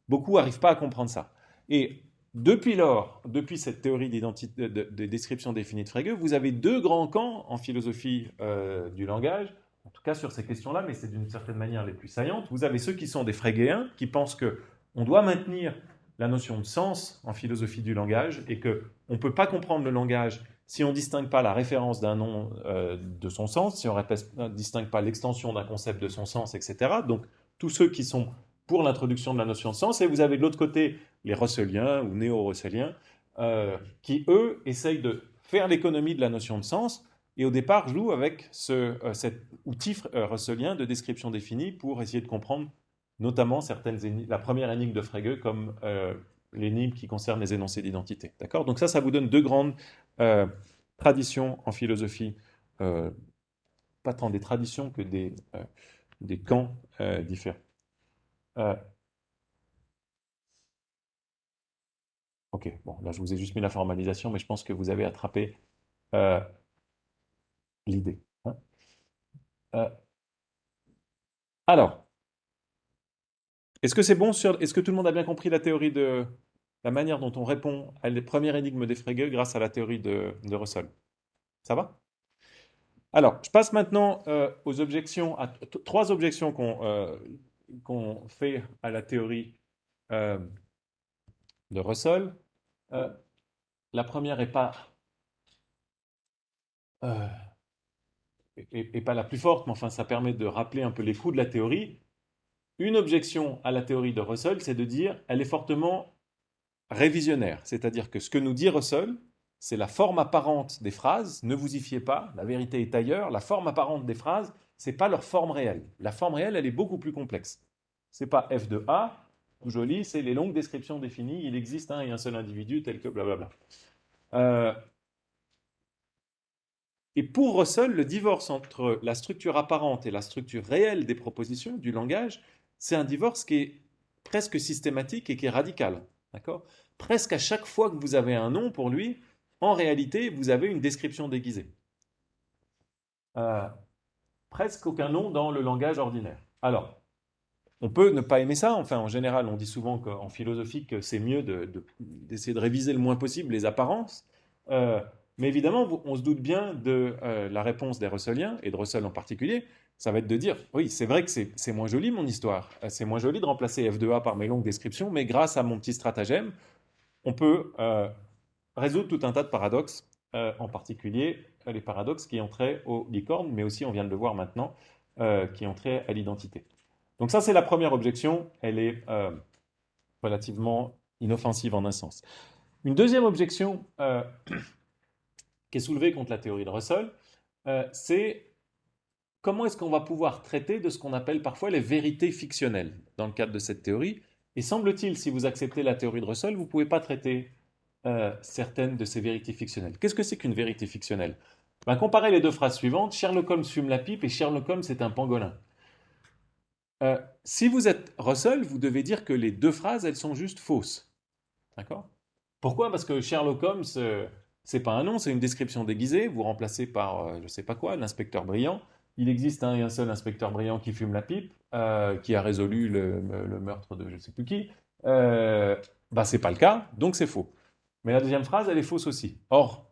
Beaucoup n'arrivent pas à comprendre ça. Et depuis lors, depuis cette théorie d'identité, de description définie de Frege, vous avez deux grands camps en philosophie du langage, en tout cas sur ces questions-là, mais c'est d'une certaine manière les plus saillantes. Vous avez ceux qui sont des frégéens, qui pensent qu'on doit maintenir la notion de sens en philosophie du langage et qu'on ne peut pas comprendre le langage si on ne distingue pas la référence d'un nom de son sens, si on ne distingue pas l'extension d'un concept de son sens, etc. Donc, tous ceux qui sont pour l'introduction de la notion de sens, et vous avez de l'autre côté les russelliens ou néo-russelliens, qui, eux, essayent de faire l'économie de la notion de sens, et au départ jouent avec cet outil russellien de description définie pour essayer de comprendre notamment la première énigme de Frege comme l'énigme qui concerne les énoncés d'identité. D'accord? Donc ça vous donne deux grandes traditions en philosophie, pas tant des traditions que des camps différents. Ok, bon, là je vous ai juste mis la formalisation, mais je pense que vous avez attrapé l'idée. Hein. Alors, est-ce que c'est bon est-ce que tout le monde a bien compris la théorie de la manière dont on répond à les premières énigmes des Frege grâce à la théorie de Russell? Ça va? Alors, je passe maintenant aux objections, à trois objections qu'on fait à la théorie de Russell. La première n'est pas la plus forte, mais enfin ça permet de rappeler un peu les coûts de la théorie. Une objection à la théorie de Russell, c'est de dire qu'elle est fortement révisionnaire, c'est-à-dire que ce que nous dit Russell, c'est la forme apparente des phrases, ne vous y fiez pas, la vérité est ailleurs, la forme apparente des phrases, c'est pas leur forme réelle. La forme réelle, elle est beaucoup plus complexe. C'est pas F de A, tout joli, c'est les longues descriptions définies, il existe un et un seul individu tel que blablabla. Et pour Russell, le divorce entre la structure apparente et la structure réelle des propositions, du langage, c'est un divorce qui est presque systématique et qui est radical. D'accord ? Presque à chaque fois que vous avez un nom pour lui, en réalité, vous avez une description déguisée. Presque aucun nom dans le langage ordinaire. Alors, on peut ne pas aimer ça. Enfin, en général, on dit souvent qu'en philosophie, que c'est mieux d'essayer de réviser le moins possible les apparences. Mais évidemment, on se doute bien de la réponse des Russelliens, et de Russell en particulier. Ça va être de dire, oui, c'est vrai que c'est moins joli mon histoire. C'est moins joli de remplacer F2A par mes longues descriptions, mais grâce à mon petit stratagème, on peut résoudre tout un tas de paradoxes, en particulier les paradoxes qui ont trait aux licornes, mais aussi, on vient de le voir maintenant, qui ont trait à l'identité. Donc ça, c'est la première objection. Elle est relativement inoffensive en un sens. Une deuxième objection qui est soulevée contre la théorie de Russell, c'est comment est-ce qu'on va pouvoir traiter de ce qu'on appelle parfois les vérités fictionnelles dans le cadre de cette théorie. Et semble-t-il, si vous acceptez la théorie de Russell, vous ne pouvez pas traiter certaines de ces vérités fictionnelles. Qu'est-ce que c'est qu'une vérité fictionnelle? Comparez les deux phrases suivantes. Sherlock Holmes fume la pipe et Sherlock Holmes est un pangolin. Si vous êtes Russell, vous devez dire que les deux phrases, elles sont juste fausses. D'accord? Pourquoi? Parce que Sherlock Holmes, c'est pas un nom, c'est une description déguisée. Vous remplacez par, je ne sais pas quoi, l'inspecteur brillant. Il existe un seul inspecteur brillant qui fume la pipe, qui a résolu le meurtre de je ne sais plus qui. C'est pas le cas, donc c'est faux. Mais la deuxième phrase, elle est fausse aussi. Or,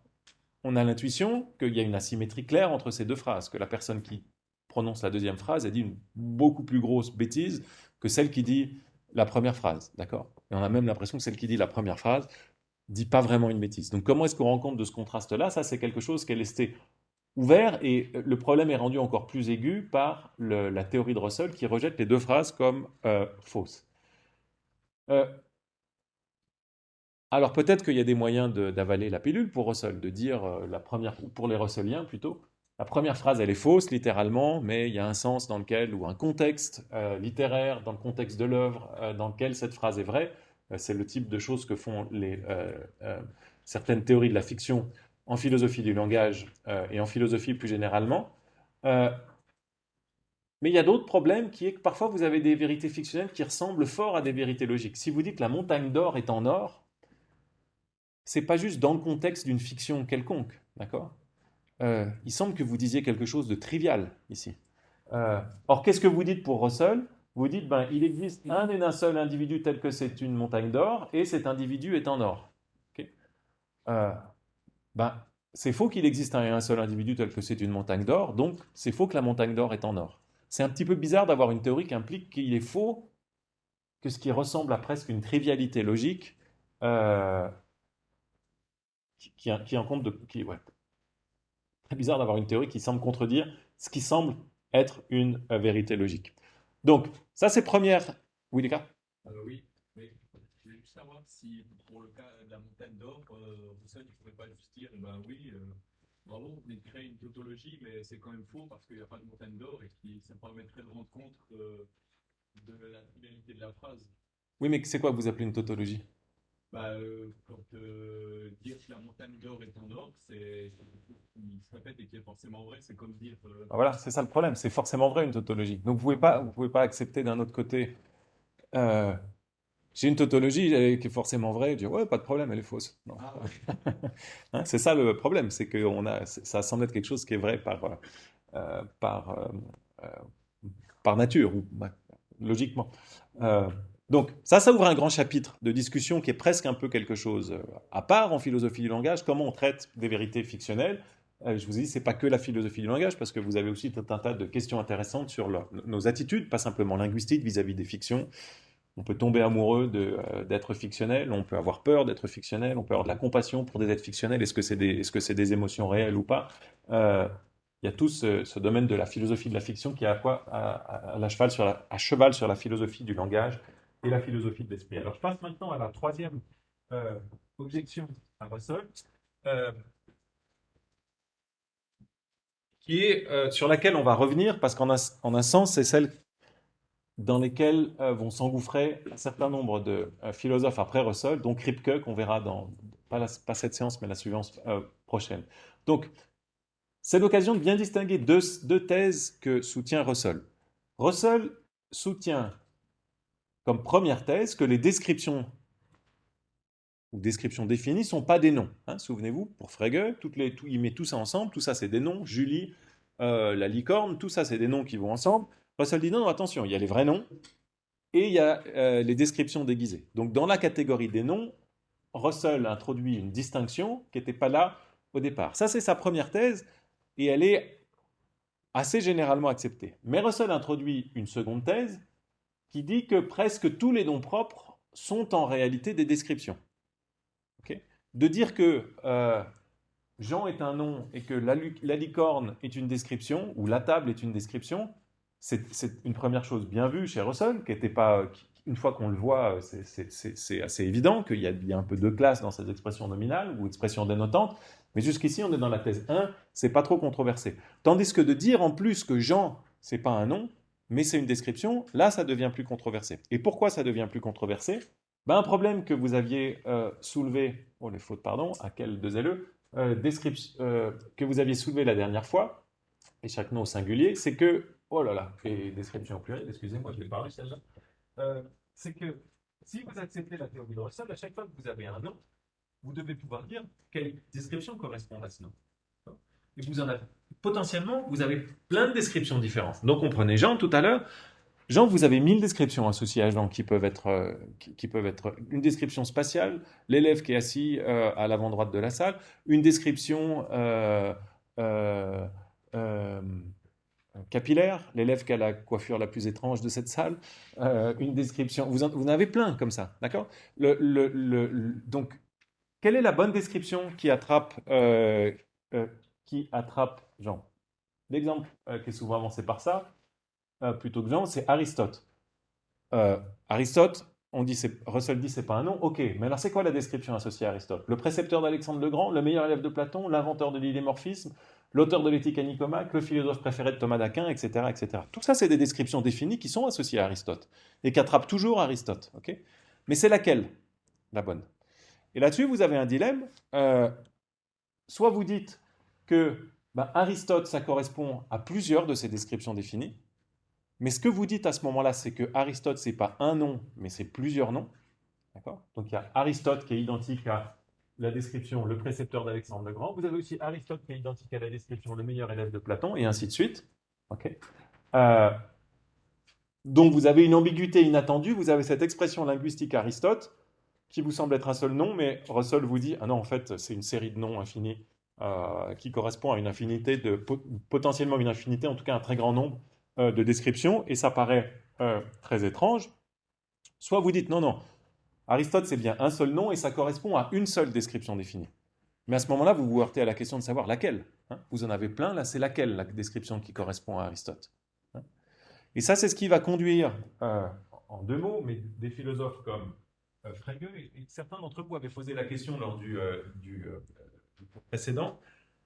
on a l'intuition qu'il y a une asymétrie claire entre ces deux phrases, que la personne qui prononce la deuxième phrase a dit une beaucoup plus grosse bêtise que celle qui dit la première phrase, d'accord? Et on a même l'impression que celle qui dit la première phrase dit pas vraiment une bêtise. Donc comment est-ce qu'on rend compte de ce contraste-là? Ça, c'est quelque chose qui est resté ouvert et le problème est rendu encore plus aigu par la théorie de Russell qui rejette les deux phrases comme fausses. Alors peut-être qu'il y a des moyens d'avaler la pilule pour Russell, de dire pour les Russelliens plutôt, la première phrase elle est fausse littéralement, mais il y a un sens dans lequel, ou un contexte littéraire, dans le contexte de l'œuvre, dans lequel cette phrase est vraie. C'est le type de choses que font certaines théories de la fiction en philosophie du langage et en philosophie plus généralement. Mais il y a d'autres problèmes qui est que parfois vous avez des vérités fictionnelles qui ressemblent fort à des vérités logiques. Si vous dites la montagne d'or est en or, c'est pas juste dans le contexte d'une fiction quelconque, d'accord? Il semble que vous disiez quelque chose de trivial ici. Or, qu'est-ce que vous dites pour Russell? Vous dites, ben, il existe un et d'un seul individu tel que c'est une montagne d'or, et cet individu est en or. Ok. Ben, c'est faux qu'il existe un et un seul individu tel que c'est une montagne d'or, donc c'est faux que la montagne d'or est en or. C'est un petit peu bizarre d'avoir une théorie qui implique qu'il est faux que ce qui ressemble à presque une trivialité logique, qui en compte de... ouais. Très bizarre d'avoir une théorie qui semble contredire ce qui semble être une vérité logique. Donc, ça c'est première... Oui, les gars? Oui, mais je voulais juste savoir si, pour le cas de la montagne d'or, Russell, il ne pourrait pas juste dire, ben oui, bravo, vous venez de créer une tautologie, mais c'est quand même faux parce qu'il n'y a pas de montagne d'or et que ça permettrait de rendre compte de la trivialité de la phrase. Oui, mais c'est quoi que vous appelez une tautologie? Bah, quand dire que la montagne d'or est en or, c'est il se répète et qui est forcément vrai, c'est comme dire. Voilà, c'est ça le problème, c'est forcément vrai une tautologie. Donc vous pouvez pas accepter d'un autre côté. euh, j'ai une tautologie qui est forcément vraie, dire ouais, pas de problème, elle est fausse. Non. Ah, ouais. Hein, c'est ça le problème, c'est que ça semble être quelque chose qui est vrai euh, par, euh, euh, par nature, ou bah, logiquement. Euh, donc ça ouvre un grand chapitre de discussion qui est presque un peu quelque chose à part en philosophie du langage, comment on traite des vérités fictionnelles. Je vous ai dit, c'est pas que la philosophie du langage, parce que vous avez aussi tout un tas de questions intéressantes sur nos attitudes, pas simplement linguistiques vis-à-vis des fictions. On peut tomber amoureux d'êtres fictionnels, on peut avoir peur d'être fictionnel, on peut avoir de la compassion pour des êtres fictionnels, est-ce que c'est des émotions réelles ou pas? Il y a tout ce domaine de la philosophie de la fiction qui est à cheval sur la philosophie du langage et la philosophie de l'esprit. Alors je passe maintenant à la troisième objection à Russell, sur laquelle on va revenir, parce qu'en un sens, c'est celle dans lesquelles vont s'engouffrer un certain nombre de philosophes après Russell, dont Kripke, qu'on verra pas cette séance, mais la suivante prochaine. Donc, c'est l'occasion de bien distinguer deux thèses que soutient Russell. Russell soutient comme première thèse que les descriptions ou descriptions définies ne sont pas des noms. Hein, souvenez-vous, pour Frege, il met tout ça ensemble, tout ça c'est des noms, Julie, la licorne, tout ça c'est des noms qui vont ensemble. Russell dit non, attention, il y a les vrais noms et il y a les descriptions déguisées. Donc dans la catégorie des noms, Russell introduit une distinction qui n'était pas là au départ. Ça c'est sa première thèse et elle est assez généralement acceptée. Mais Russell introduit une seconde thèse qui dit que presque tous les noms propres sont en réalité des descriptions. Okay. De dire que Jean est un nom et que la licorne est une description, ou la table est une description, c'est une première chose bien vue chez Russell, une fois qu'on le voit, c'est assez évident qu'il y a un peu de classe dans ces expressions nominales ou expressions dénotantes, mais jusqu'ici on est dans la thèse 1, c'est pas trop controversé. Tandis que de dire en plus que Jean, c'est pas un nom, mais c'est une description, là ça devient plus controversé. Et pourquoi ça devient plus controversé? Ben, un problème que vous aviez soulevé, oh les fautes, pardon, à quel deux LE, que vous aviez soulevé la dernière fois, et chaque nom au singulier, c'est que, oh là là, et description au pluriel, excusez-moi, je l'ai parlé celle-là, c'est que si vous acceptez la théorie de Russell, à chaque fois que vous avez un nom, vous devez pouvoir dire quelle description correspond à ce nom. Et vous en avez, potentiellement, vous avez plein de descriptions différentes. Donc on prenait Jean tout à l'heure. Jean, vous avez 1000 descriptions associées à Jean qui peuvent être une description spatiale, l'élève qui est assis à l'avant-droite de la salle, une description capillaire, l'élève qui a la coiffure la plus étrange de cette salle, une description, vous en avez plein comme ça, d'accord? Donc, quelle est la bonne description qui attrape Jean? L'exemple qui est souvent avancé par ça, plutôt que Jean, c'est Aristote. Aristote, Russell dit c'est pas un nom, ok, mais alors c'est quoi la description associée à Aristote? Le précepteur d'Alexandre le Grand, le meilleur élève de Platon, l'inventeur de l'idémorphisme, l'auteur de l'éthique à Nicomaque, le philosophe préféré de Thomas d'Aquin, etc., etc. Tout ça, c'est des descriptions définies qui sont associées à Aristote et qui attrapent toujours Aristote, ok? Mais c'est laquelle, la bonne? Et là-dessus, vous avez un dilemme. Soit vous dites que Aristote, ça correspond à plusieurs de ces descriptions définies, Mais ce que vous dites à ce moment-là, c'est que Aristote, ce n'est pas un nom, mais c'est plusieurs noms. D'accord? Donc il y a Aristote qui est identique à la description, le précepteur d'Alexandre le Grand. Vous avez aussi Aristote qui est identique à la description, le meilleur élève de Platon, et ainsi de suite. Ok. Euh, donc vous avez une ambiguïté inattendue, vous avez cette expression linguistique Aristote qui vous semble être un seul nom, mais Russell vous dit, ah non, en fait, c'est une série de noms infinis qui correspond à une infinité, potentiellement une infinité, en tout cas un très grand nombre de descriptions, et ça paraît très étrange. Soit vous dites, non, non, Aristote, c'est bien un seul nom, et ça correspond à une seule description définie. Mais à ce moment-là, vous vous heurtez à la question de savoir laquelle. Hein. Vous en avez plein, là, c'est laquelle la description qui correspond à Aristote. Hein. Et ça, c'est ce qui va conduire, en deux mots, mais des philosophes comme Frege, et certains d'entre vous avaient posé la question lors du précédent,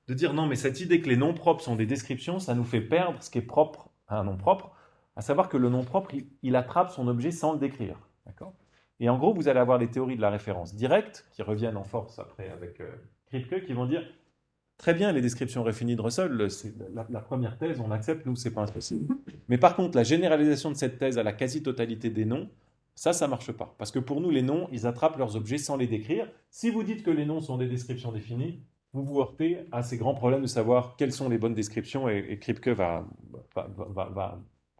de dire non, mais cette idée que les noms propres sont des descriptions, ça nous fait perdre ce qui est propre à un nom propre, à savoir que le nom propre, il attrape son objet sans le décrire. D'accord ? Et en gros, vous allez avoir les théories de la référence directe, qui reviennent en force après avec Kripke, qui vont dire très bien, les descriptions réfinies de Russell, c'est la première thèse, on l'accepte, nous, c'est pas impossible. Mais par contre, la généralisation de cette thèse à la quasi-totalité des noms, ça marche pas. Parce que pour nous, les noms, ils attrapent leurs objets sans les décrire. Si vous dites que les noms sont des descriptions définies, vous vous heurtez à ces grands problèmes de savoir quelles sont les bonnes descriptions, et Kripke va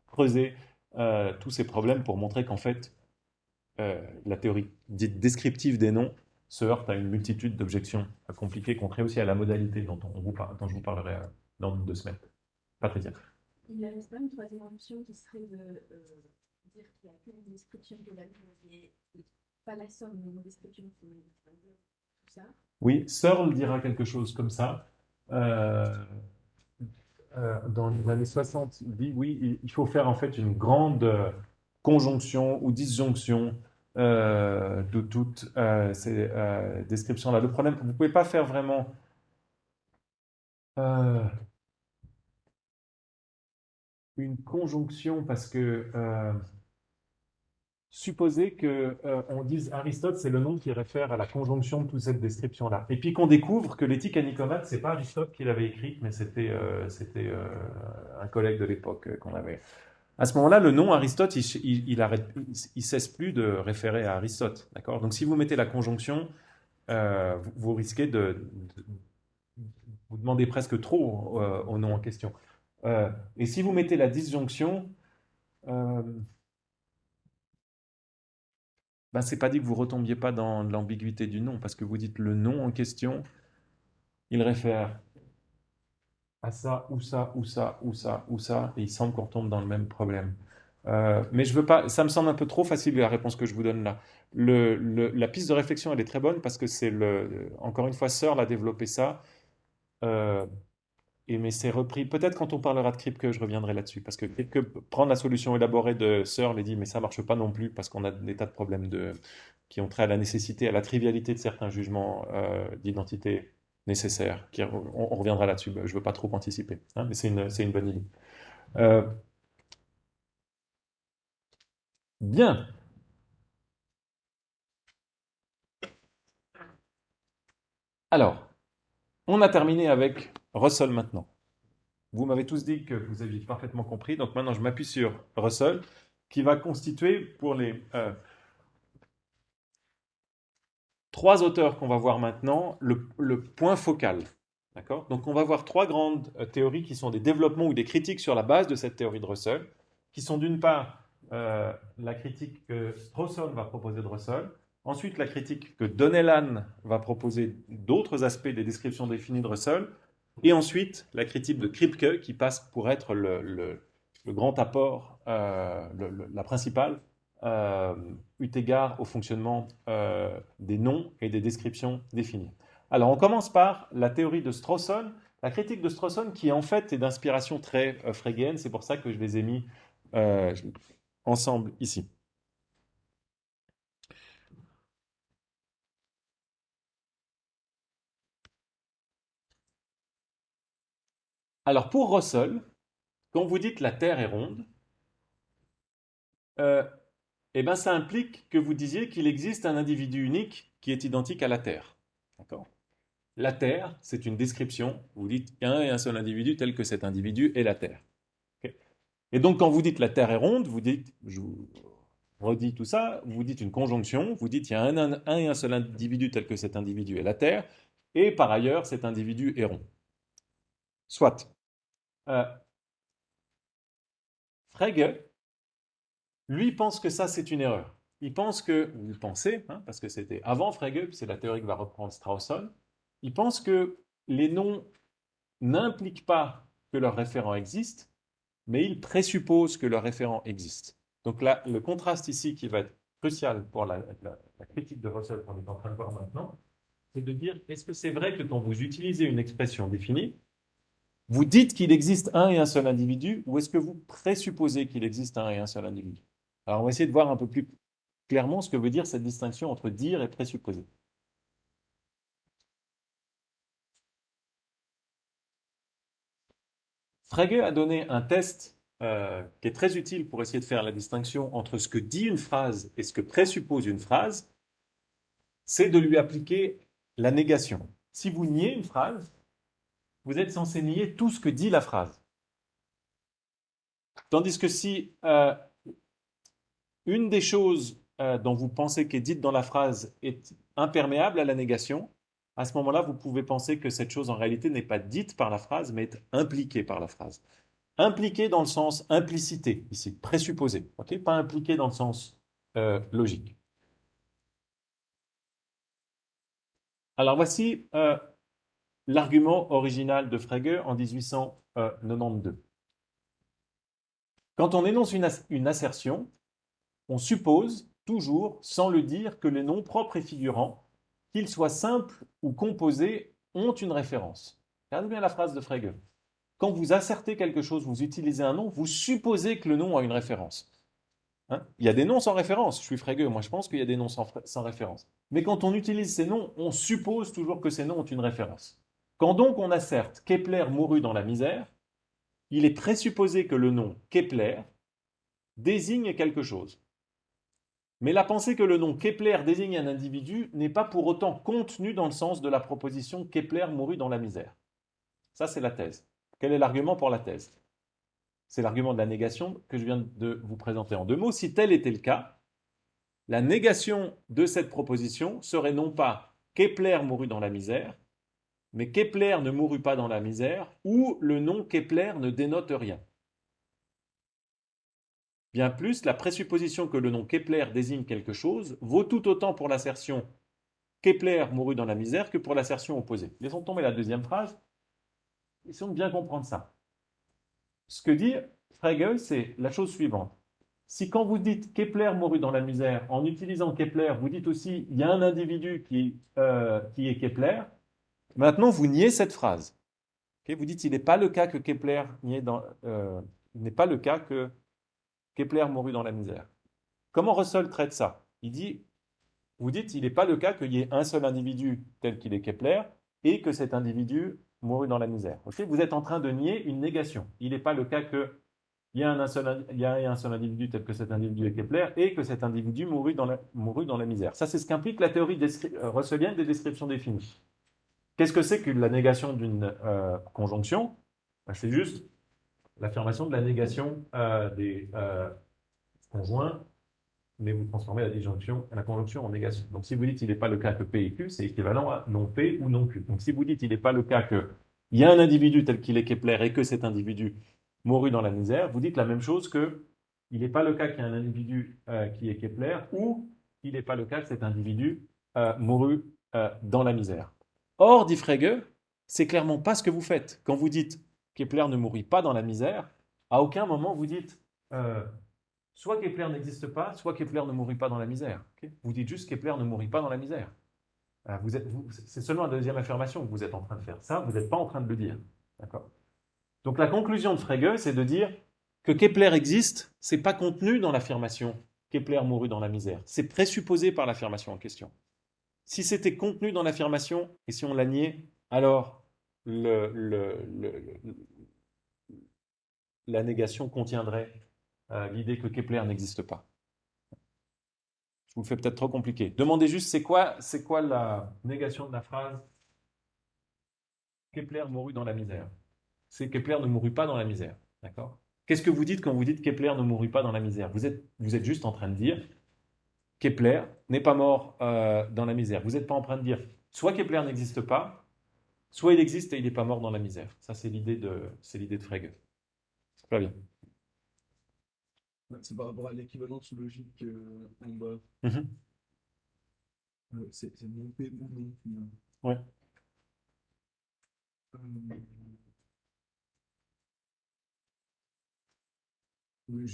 creuser tous ces problèmes pour montrer qu'en fait, la théorie dite descriptive des noms se heurte à une multitude d'objections compliquées, contraires aussi à la modalité dont je vous parlerai dans 2 semaines. Patricia. Il n'y a pas une troisième option qui serait de dire qu'il n'y a qu'une description de la vie et pas la somme de descriptions qui tout ça. Oui, Searle dira quelque chose comme ça. Dans les années 60, il dit oui, il faut faire en fait une grande conjonction ou disjonction de toutes ces descriptions-là. Le problème, vous ne pouvez pas faire vraiment une conjonction parce que supposez qu'on dise Aristote, c'est le nom qui réfère à la conjonction de toute cette description-là. Et puis qu'on découvre que l'éthique à Nicomède, ce n'est pas Aristote qui l'avait écrite, mais c'était un collègue de l'époque qu'on avait. À ce moment-là, le nom Aristote, il cesse plus de référer à Aristote. D'accord ? Donc si vous mettez la conjonction, vous risquez vous demandez presque trop au nom en question. Et si vous mettez la disjonction, c'est pas dit que vous retombiez pas dans l'ambiguïté du nom, parce que vous dites le nom en question, il réfère à ça, ou ça, ou ça, ou ça, ou ça, et il semble qu'on retombe dans le même problème. Mais je veux pas, ça me semble un peu trop facile la réponse que je vous donne là. La piste de réflexion, elle est très bonne parce que c'est encore une fois, Searle a développé ça. Mais c'est repris. Peut-être quand on parlera de Kripke, je reviendrai là-dessus. Parce que Kripke prend la solution élaborée de Searle et dit mais ça marche pas non plus parce qu'on a des tas de problèmes qui ont trait à la nécessité, à la trivialité de certains jugements d'identité nécessaires. On reviendra là-dessus. Je veux pas trop anticiper, hein, mais c'est une bonne idée. Bien. Alors, on a terminé avec Russell maintenant. Vous m'avez tous dit que vous aviez parfaitement compris, donc maintenant je m'appuie sur Russell, qui va constituer pour les 3 auteurs qu'on va voir maintenant le point focal. D'accord ? Donc on va voir 3 grandes théories qui sont des développements ou des critiques sur la base de cette théorie de Russell, qui sont d'une part la critique que Strawson va proposer de Russell, ensuite la critique que Donnellan va proposer d'autres aspects des descriptions définies de Russell, et ensuite la critique de Kripke qui passe pour être le grand apport, la principale, eu égard au fonctionnement des noms et des descriptions définies. Alors on commence par la théorie de Strawson, la critique de Strawson qui en fait est d'inspiration très frégéenne, c'est pour ça que je les ai mis ensemble ici. Alors pour Russell, quand vous dites la Terre est ronde, ça implique que vous disiez qu'il existe un individu unique qui est identique à la Terre. D'accord ? La Terre, c'est une description. Vous dites qu'il y a un seul individu tel que cet individu est la Terre. Okay ? Et donc, quand vous dites la Terre est ronde, vous dites, je vous redis tout ça, vous dites une conjonction, vous dites il y a un et un seul individu tel que cet individu est la Terre, et par ailleurs, cet individu est rond. Soit. Frege, lui, pense que ça, c'est une erreur. Il pense que, vous pensez, parce que c'était avant Frege, puis c'est la théorie que va reprendre Strawson, il pense que les noms n'impliquent pas que leur référent existe, mais ils présupposent que leur référent existe. Donc là, le contraste ici qui va être crucial pour la critique de Russell qu'on est en train de voir maintenant, c'est de dire, est-ce que c'est vrai que quand vous utilisez une expression définie, vous dites qu'il existe un et un seul individu, ou est-ce que vous présupposez qu'il existe un et un seul individu? Alors on va essayer de voir un peu plus clairement ce que veut dire cette distinction entre dire et présupposer. Frege a donné un test qui est très utile pour essayer de faire la distinction entre ce que dit une phrase et ce que présuppose une phrase, c'est de lui appliquer la négation. Si vous niez une phrase, vous êtes censé nier tout ce que dit la phrase. Tandis que si une des choses dont vous pensez qu'est dite dans la phrase est imperméable à la négation, à ce moment-là, vous pouvez penser que cette chose en réalité n'est pas dite par la phrase, mais est impliquée par la phrase. Impliquée dans le sens implicité, ici, présupposé, okay? Pas impliquée dans le sens logique. Alors voici l'argument original de Frege en 1892. Quand on énonce une assertion, on suppose toujours, sans le dire, que les noms propres et figurants, qu'ils soient simples ou composés, ont une référence. Regardez bien la phrase de Frege. Quand vous assertez quelque chose, vous utilisez un nom, vous supposez que le nom a une référence. Il y a des noms sans référence. Je suis Frege, moi je pense qu'il y a des noms sans référence. Mais quand on utilise ces noms, on suppose toujours que ces noms ont une référence. Quand donc on asserte Kepler mourut dans la misère, il est présupposé que le nom Kepler désigne quelque chose. Mais la pensée que le nom Kepler désigne un individu n'est pas pour autant contenue dans le sens de la proposition Kepler mourut dans la misère. Ça, c'est la thèse. Quel est l'argument pour la thèse? C'est l'argument de la négation que je viens de vous présenter en 2 mots. Si tel était le cas, la négation de cette proposition serait non pas Kepler mourut dans la misère, mais Kepler ne mourut pas dans la misère, ou le nom Kepler ne dénote rien. Bien plus, la présupposition que le nom Kepler désigne quelque chose vaut tout autant pour l'assertion Kepler mourut dans la misère que pour l'assertion opposée. Laissons tomber la deuxième phrase. Essayons de bien comprendre ça. Ce que dit Frege, c'est la chose suivante. Si quand vous dites Kepler mourut dans la misère, en utilisant Kepler, vous dites aussi il y a un individu qui est Kepler, maintenant vous niez cette phrase. Okay, vous dites il n'est pas le cas que Kepler n'est pas le cas que Kepler mourut dans la misère. Comment Russell traite ça? Vous dites il n'est pas le cas qu'il y ait un seul individu tel qu'il est Kepler et que cet individu mourut dans la misère. Okay, vous êtes en train de nier une négation. Il n'est pas le cas qu'il y a un seul individu tel que cet individu est Kepler et que cet individu mourut dans la misère. Ça, c'est ce qu'implique la théorie russellienne des descriptions définies. Qu'est-ce que c'est que la négation d'une conjonction? C'est juste l'affirmation de la négation des conjoints, mais vous transformez la conjonction en négation. Donc si vous dites qu'il n'est pas le cas que P et Q, c'est équivalent à non P ou non Q. Donc si vous dites qu'il n'est pas le cas qu'il y a un individu tel qu'il est Kepler et que cet individu mourut dans la misère, vous dites la même chose que il n'est pas le cas qu'il y a un individu qui est Kepler ou il n'est pas le cas que cet individu mourut dans la misère. Or, dit Frege, c'est clairement pas ce que vous faites. Quand vous dites Kepler ne mourut pas dans la misère, à aucun moment vous dites soit Kepler n'existe pas, soit Kepler ne mourut pas dans la misère. Okay, vous dites juste Kepler ne mourut pas dans la misère. C'est seulement la deuxième affirmation que vous êtes en train de faire. Ça, vous n'êtes pas en train de le dire. D'accord? Donc la conclusion de Frege, c'est de dire que Kepler existe, ce n'est pas contenu dans l'affirmation Kepler mourut dans la misère. C'est présupposé par l'affirmation en question. Si c'était contenu dans l'affirmation et si on l'a nié, alors la négation contiendrait l'idée que Kepler n'existe pas. Je vous le fais peut-être trop compliqué. Demandez juste c'est quoi la négation de la phrase Kepler mourut dans la misère. C'est Kepler ne mourut pas dans la misère. D'accord? Qu'est-ce que vous dites quand vous dites Kepler ne mourut pas dans la misère? Vous êtes juste en train de dire Kepler n'est pas mort dans la misère. Vous n'êtes pas en train de dire soit Kepler n'existe pas, soit il existe et il n'est pas mort dans la misère. Ça, c'est l'idée de Frege. C'est pas bien. C'est par rapport à l'équivalence logique en bas. Mhm. C'est mon P ou non finalement. Ouais. Oui,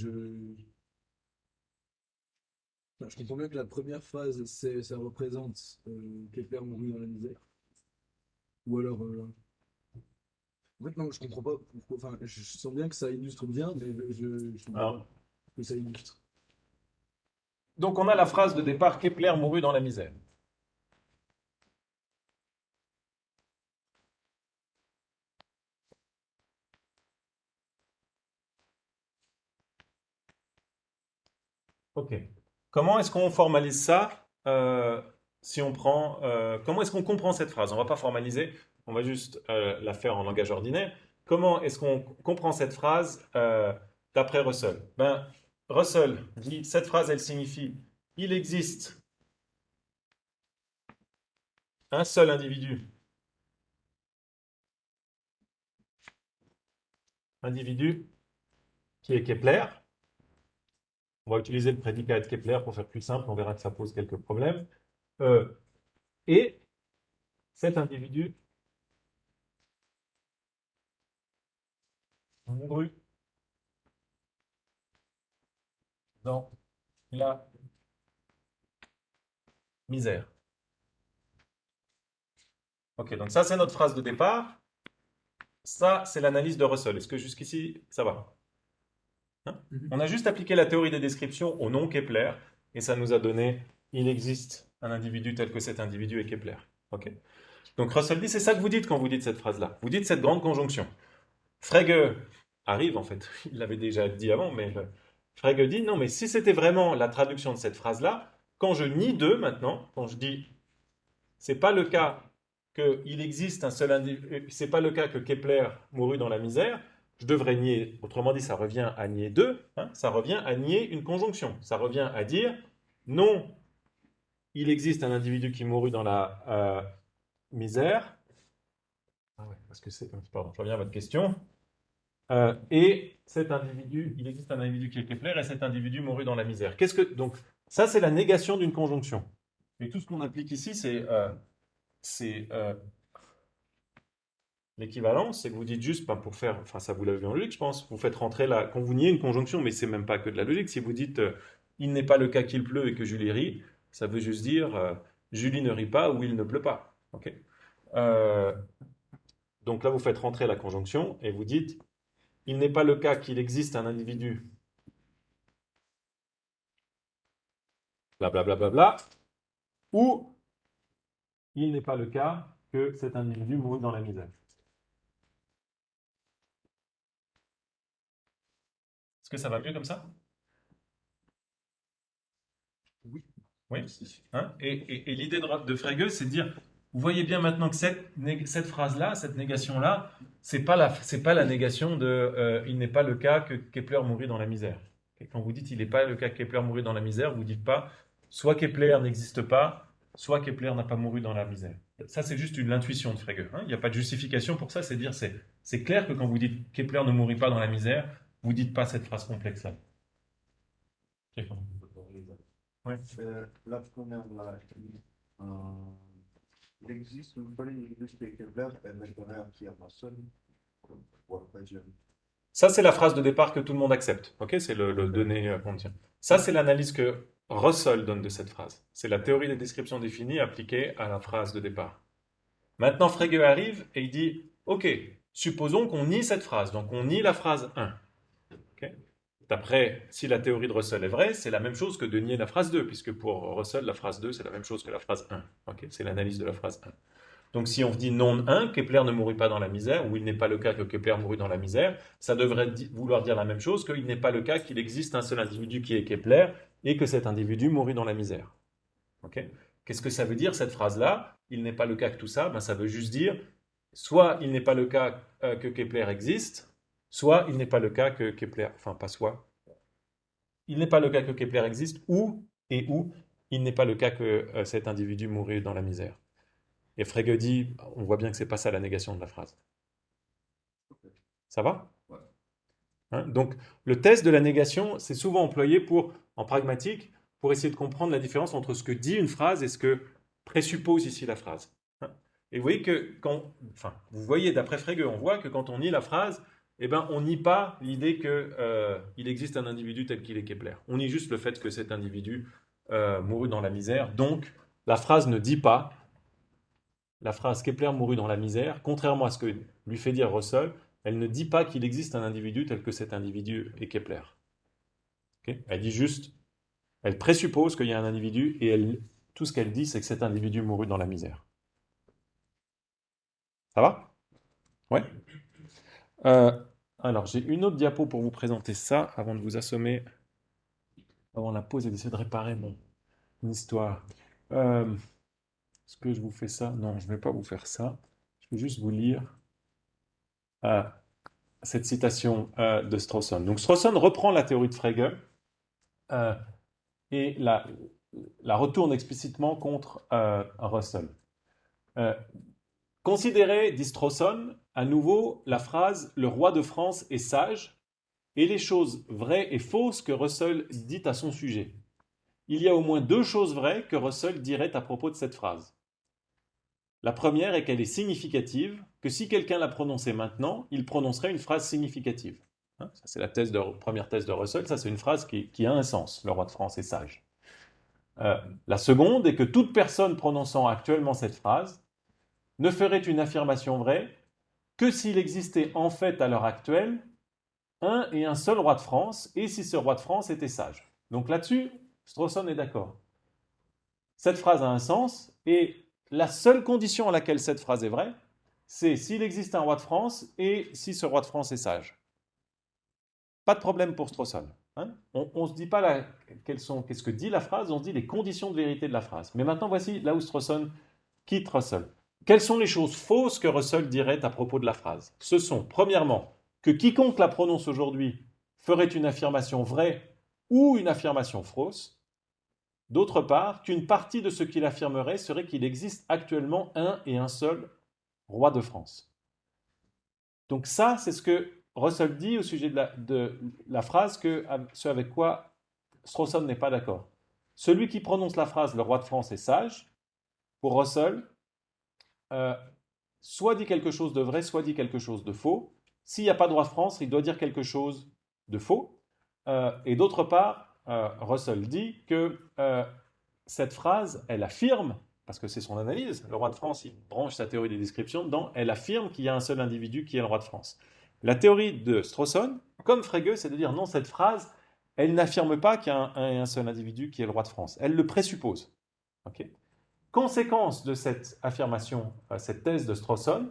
enfin, je comprends bien que la première phrase, ça représente Kepler mourut dans la misère. Ou alors. En fait, non, je comprends pas pourquoi. Enfin, je sens bien que ça illustre bien, mais je comprends Alors. pas que ça illustre. Donc on a la phrase de départ Kepler mourut dans la misère. Ok. Comment est-ce qu'on formalise ça si on prend, comment est-ce qu'on comprend cette phrase? On ne va pas formaliser, on va juste la faire en langage ordinaire. Comment est-ce qu'on comprend cette phrase d'après Russell? Ben, Russell dit, cette phrase, elle signifie, il existe un seul individu qui est Kepler. On va utiliser le prédicat de Kepler pour faire plus simple, on verra que ça pose quelques problèmes. Et cet individu mourut dans la misère. Ok, donc ça c'est notre phrase de départ. Ça c'est l'analyse de Russell. Est-ce que jusqu'ici ça va? On a juste appliqué la théorie des descriptions au nom Kepler et ça nous a donné il existe un individu tel que cet individu est Kepler. Ok. Donc Russell dit c'est ça que vous dites quand vous dites cette phrase-là. Vous dites cette grande conjonction. Frege arrive en fait, il l'avait déjà dit avant, mais Frege dit non mais si c'était vraiment la traduction de cette phrase-là, quand je nie 2 maintenant, quand je dis c'est pas le cas qu'il existe un seul individu, c'est pas le cas que Kepler mourut dans la misère, je devrais nier, autrement dit, ça revient à nier 2, ça revient à nier une conjonction. Ça revient à dire, non, il existe un individu qui mourut dans la misère. Ah ouais, parce que c'est. Pardon, je reviens à votre question. Et cet individu, il existe un individu qui est Kepler, et cet individu mourut dans la misère. Donc, ça, c'est la négation d'une conjonction. Et tout ce qu'on applique ici, c'est l'équivalence, c'est que vous dites juste, pour faire, enfin ça vous l'avez vu en logique, je pense, vous faites rentrer quand vous niez une conjonction, mais c'est même pas que de la logique. Si vous dites, il n'est pas le cas qu'il pleut et que Julie rit, ça veut juste dire, Julie ne rit pas ou il ne pleut pas. Ok. Donc là, vous faites rentrer la conjonction et vous dites, il n'est pas le cas qu'il existe un individu, blablabla, bla, bla, bla, bla, ou il n'est pas le cas que cet individu mourut dans la misère. Est-ce que ça va mieux comme ça? Oui. Oui. Hein? Et l'idée de Frege, c'est de dire, vous voyez bien maintenant que cette phrase-là, cette négation-là, c'est pas la négation de il n'est pas le cas que Kepler mourut dans la misère. Et quand vous dites il n'est pas le cas que Kepler mourut dans la misère, vous dites pas soit Kepler n'existe pas, soit Kepler n'a pas mouru dans la misère. Ça, c'est juste l'intuition de Frege. Il n'y a pas de justification pour ça, c'est dire c'est clair que quand vous dites Kepler ne mourut pas dans la misère, vous dites pas cette phrase complexe-là. Ouais. La première, là, il existe une seule individu qui est Kepler et maintenant qui a Russell. Ça, c'est la phrase de départ que tout le monde accepte. Ok, c'est le donné qu'on tient. Ça, c'est l'analyse que Russell donne de cette phrase. C'est la théorie des descriptions définies appliquée à la phrase de départ. Maintenant, Frege arrive et il dit, ok, supposons qu'on nie cette phrase. Donc, on nie la phrase 1. Okay. D'après, si la théorie de Russell est vraie, c'est la même chose que de nier la phrase 2, puisque pour Russell, la phrase 2, c'est la même chose que la phrase 1. Okay. C'est l'analyse de la phrase 1. Donc si on dit non 1, Kepler ne mourut pas dans la misère, ou il n'est pas le cas que Kepler mourut dans la misère, ça devrait vouloir dire la même chose, qu'il n'est pas le cas qu'il existe un seul individu qui est Kepler, et que cet individu mourut dans la misère. Okay. Qu'est-ce que ça veut dire cette phrase-là? Il n'est pas le cas que tout ça, ça veut juste dire, soit il n'est pas le cas que Kepler existe, soit il n'est pas le cas que Kepler, enfin pas soit, il n'est pas le cas que Kepler existe, ou il n'est pas le cas que cet individu mourut dans la misère. Et Frege dit, on voit bien que c'est pas ça la négation de la phrase. Ça va? Ouais. Hein, donc, le test de la négation, c'est souvent employé en pragmatique pour essayer de comprendre la différence entre ce que dit une phrase et ce que présuppose ici la phrase. Hein. Et vous voyez que vous voyez d'après Frege, on voit que quand on nie la phrase, eh ben, on nie pas l'idée qu'il existe un individu tel qu'il est Kepler. On nie juste le fait que cet individu mourut dans la misère. Donc, la phrase ne dit pas, la phrase Kepler mourut dans la misère, contrairement à ce que lui fait dire Russell, elle ne dit pas qu'il existe un individu tel que cet individu est Kepler. Okay, elle dit juste, elle présuppose qu'il y a un individu et tout ce qu'elle dit, c'est que cet individu mourut dans la misère. Ça va? Ouais. Alors, j'ai une autre diapo pour vous présenter ça avant de vous assommer, avant la pause et d'essayer de réparer mon histoire. Est-ce que je vous fais ça? Non, je ne vais pas vous faire ça. Je vais juste vous lire cette citation de Strawson. Donc Strawson reprend la théorie de Frege et la retourne explicitement contre Russell. Considérez, dit Strawson, à nouveau la phrase « Le roi de France est sage » et les choses vraies et fausses que Russell dit à son sujet. Il y a au moins 2 choses vraies que Russell dirait à propos de cette phrase. La première est qu'elle est significative, que si quelqu'un la prononçait maintenant, il prononcerait une phrase significative. Ça, c'est la première thèse de Russell, ça c'est une phrase qui a un sens, le roi de France est sage. La seconde est que toute personne prononçant actuellement cette phrase ne ferait une affirmation vraie que s'il existait en fait à l'heure actuelle un et un seul roi de France, et si ce roi de France était sage. Donc là-dessus, Strawson est d'accord. Cette phrase a un sens, et la seule condition à laquelle cette phrase est vraie, c'est s'il existe un roi de France et si ce roi de France est sage. Pas de problème pour Strawson. Hein, on ne se dit pas là qu'est-ce que dit la phrase, on se dit les conditions de vérité de la phrase. Mais maintenant, voici là où Strawson quitte Russell. Quelles sont les choses fausses que Russell dirait à propos de la phrase? Ce sont, premièrement, que quiconque la prononce aujourd'hui ferait une affirmation vraie ou une affirmation fausse. D'autre part, qu'une partie de ce qu'il affirmerait serait qu'il existe actuellement un et un seul roi de France. Donc ça, c'est ce que Russell dit au sujet de la phrase, ce avec quoi Strawson n'est pas d'accord. Celui qui prononce la phrase « le roi de France est sage », pour Russell, soit dit quelque chose de vrai, soit dit quelque chose de faux. S'il n'y a pas de roi de France, il doit dire quelque chose de faux. Et d'autre part, Russell dit que cette phrase, elle affirme, parce que c'est son analyse, le roi de France, il branche sa théorie des descriptions dedans, elle affirme qu'il y a un seul individu qui est le roi de France. La théorie de Strawson, comme Frege, c'est de dire non, cette phrase, elle n'affirme pas qu'il y a un seul individu qui est le roi de France. Elle le présuppose. Okay. Conséquence de cette affirmation, cette thèse de Strawson,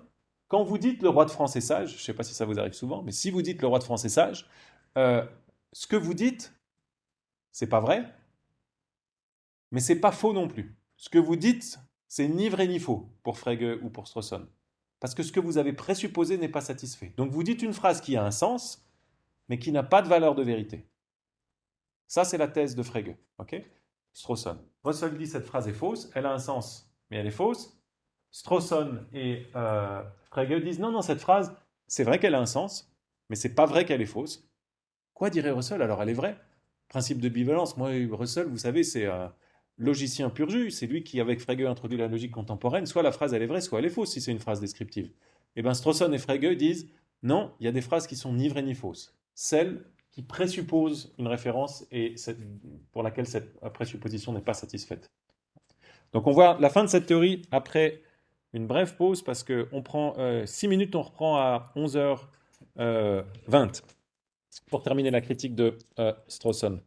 quand vous dites le roi de France est sage, je ne sais pas si ça vous arrive souvent, mais si vous dites le roi de France est sage, ce que vous dites, c'est pas vrai, mais c'est pas faux non plus. Ce que vous dites, c'est ni vrai ni faux pour Frege ou pour Strawson. Parce que ce que vous avez présupposé n'est pas satisfait. Donc vous dites une phrase qui a un sens, mais qui n'a pas de valeur de vérité. Ça, c'est la thèse de Frege. Okay, Strawson. Russell dit cette phrase est fausse, elle a un sens, mais elle est fausse. Strawson et Frege disent non, cette phrase, c'est vrai qu'elle a un sens, mais c'est pas vrai qu'elle est fausse. Quoi dirait Russell? Alors elle est vraie. Principe de bivalence. Moi, Russell, vous savez, c'est un logicien pur jus. C'est lui qui, avec Frege, introduit la logique contemporaine. Soit la phrase elle est vraie, soit elle est fausse si c'est une phrase descriptive. Et bien Strawson et Frege disent non, il y a des phrases qui sont ni vraies ni fausses. Celles qui présupposent une référence et pour laquelle cette présupposition n'est pas satisfaite. Donc on voit la fin de cette théorie après une brève pause parce qu'on prend 6 minutes, on reprend à 11h20 pour terminer la critique de Strawson.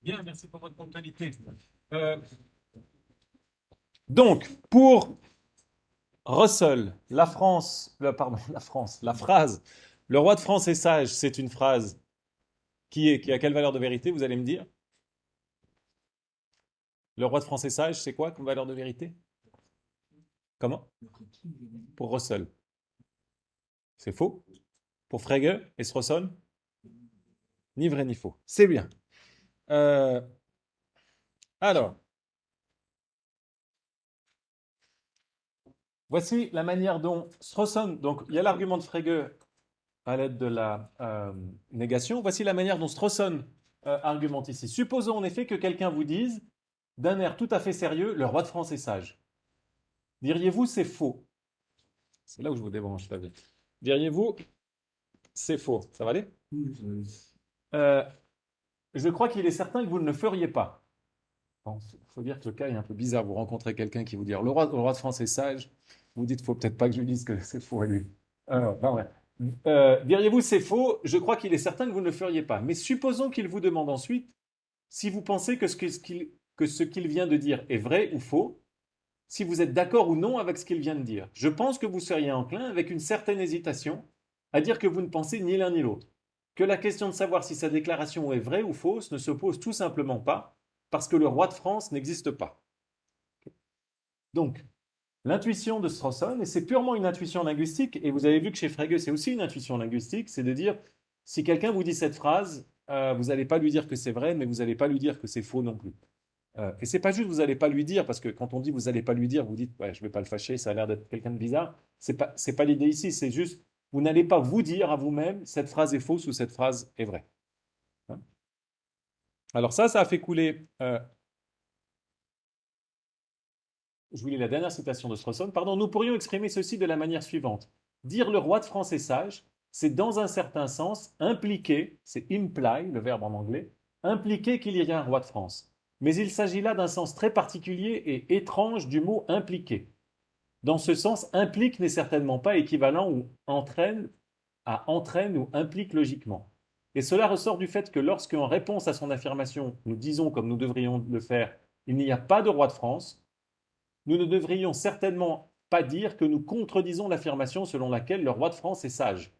Bien, merci pour votre ponctualité. Donc, pour Russell, la France, la phrase « Le roi de France est sage », c'est une phrase qui a quelle valeur de vérité, vous allez me dire? Le roi de France est sage, c'est quoi comme valeur de vérité? Comment? Pour Russell. C'est faux. Pour Frege et Strawson? Ni vrai ni faux. C'est bien. Alors, voici la manière dont Strawson, donc il y a l'argument de Frege à l'aide de la négation, voici la manière dont Strawson argumente ici. Supposons en effet que quelqu'un vous dise, d'un air tout à fait sérieux, le roi de France est sage. Diriez-vous c'est faux? C'est là où je vous débranche, la vie. Diriez-vous c'est faux? Ça va aller? Je crois qu'il est certain que vous ne le feriez pas. Il faut dire que le cas est un peu bizarre. Vous rencontrez quelqu'un qui vous dit le roi de France est sage. Vous dites, faut peut-être pas que je lui dise que c'est faux à lui. Diriez-vous c'est faux? Je crois qu'il est certain que vous ne le feriez pas. Mais supposons qu'il vous demande ensuite si vous pensez que ce qu'il vient de dire est vrai ou faux, si vous êtes d'accord ou non avec ce qu'il vient de dire. Je pense que vous seriez enclin, avec une certaine hésitation, à dire que vous ne pensez ni l'un ni l'autre. Que la question de savoir si sa déclaration est vraie ou fausse ne se pose tout simplement pas parce que le roi de France n'existe pas. Donc, l'intuition de Strawson, et c'est purement une intuition linguistique, et vous avez vu que chez Frege c'est aussi une intuition linguistique, c'est de dire, si quelqu'un vous dit cette phrase, vous n'allez pas lui dire que c'est vrai, mais vous n'allez pas lui dire que c'est faux non plus. Et c'est pas juste vous n'allez pas lui dire, parce que quand on dit vous n'allez pas lui dire, vous dites, ouais, je ne vais pas le fâcher, ça a l'air d'être quelqu'un de bizarre. C'est pas l'idée ici, c'est juste, vous n'allez pas vous dire à vous-même, cette phrase est fausse ou cette phrase est vraie. Hein? Alors ça a fait couler... je vous lis la dernière citation de Strawson. Pardon, nous pourrions exprimer ceci de la manière suivante. Dire le roi de France est sage, c'est dans un certain sens impliquer, c'est imply, le verbe en anglais, impliquer qu'il y a un roi de France. Mais il s'agit là d'un sens très particulier et étrange du mot impliquer. Dans ce sens, implique n'est certainement pas équivalent ou entraîne ou implique logiquement. Et cela ressort du fait que lorsque, en réponse à son affirmation, nous disons, comme nous devrions le faire, il n'y a pas de roi de France, nous ne devrions certainement pas dire que nous contredisons l'affirmation selon laquelle le roi de France est sage.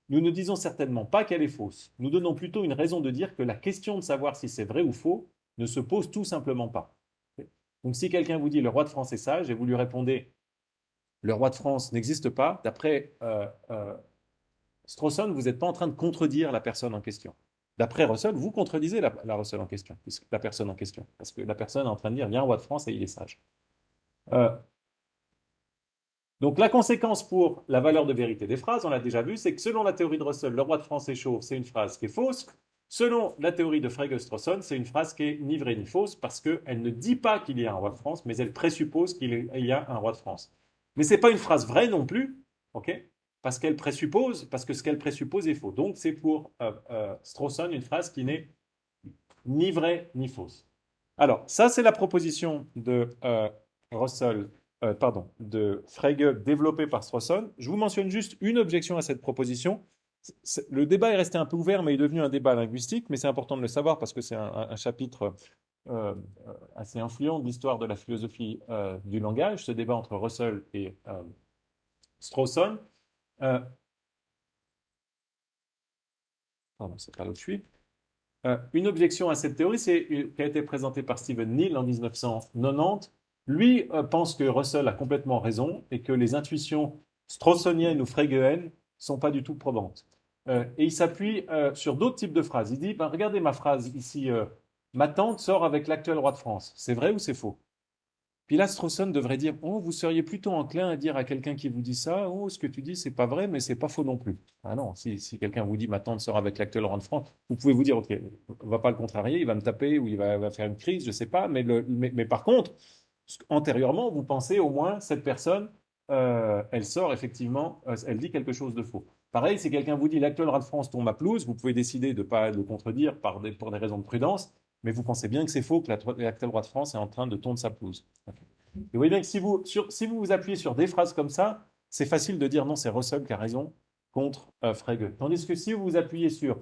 Nous ne disons certainement pas qu'elle est fausse. Nous donnons plutôt une raison de dire que la question de savoir si c'est vrai ou faux ne se pose tout simplement pas. Donc si quelqu'un vous dit le roi de France est sage et vous lui répondez le roi de France n'existe pas, d'après Strawson, vous n'êtes pas en train de contredire la personne en question. D'après Russell, vous contredisez la Russell en question, la personne en question, parce que la personne est en train de dire il y a un roi de France et il est sage. Donc la conséquence pour la valeur de vérité des phrases, on l'a déjà vu, c'est que selon la théorie de Russell, le roi de France est chauve, c'est une phrase qui est fausse. Selon la théorie de Frege-Strawson, c'est une phrase qui est ni vraie ni fausse parce qu'elle ne dit pas qu'il y a un roi de France, mais elle présuppose qu'il y a un roi de France. Mais ce n'est pas une phrase vraie non plus, ok? Parce que ce qu'elle présuppose est faux. Donc c'est pour Strawson une phrase qui n'est ni vraie ni fausse. Alors ça c'est la proposition de de Frege développée par Strawson. Je vous mentionne juste une objection à cette proposition. Le débat est resté un peu ouvert, mais il est devenu un débat linguistique, mais c'est important de le savoir parce que c'est un chapitre assez influent de l'histoire de la philosophie du langage, ce débat entre Russell et Strawson. Pardon, c'est pas là où je suis. Une objection à cette théorie qui a été présentée par Stephen Neal en 1990. Lui pense que Russell a complètement raison et que les intuitions strawsoniennes ou fregehennes ne sont pas du tout probantes. Et il s'appuie sur d'autres types de phrases. Il dit, regardez ma phrase ici, ma tante sort avec l'actuel roi de France. C'est vrai ou c'est faux? Puis là, Strawson devrait dire, oh, vous seriez plutôt enclin à dire à quelqu'un qui vous dit ça, oh, ce que tu dis, c'est pas vrai, mais c'est pas faux non plus. Ah non, si quelqu'un vous dit, ma tante sort avec l'actuel roi de France, vous pouvez vous dire, ok, on va pas le contrarier, il va me taper ou il va faire une crise, je sais pas, mais par contre, antérieurement, vous pensez au moins, cette personne, elle sort effectivement, elle dit quelque chose de faux. Pareil, si quelqu'un vous dit, l'actuel roi de France tombe à pelouse, vous pouvez décider de ne pas le contredire pour des raisons de prudence, mais vous pensez bien que c'est faux, que l'actuel roi de France est en train de tondre sa pelouse. Et vous voyez bien que si vous vous appuyez sur des phrases comme ça, c'est facile de dire non, c'est Russell qui a raison contre Frege. Tandis que si vous vous appuyez sur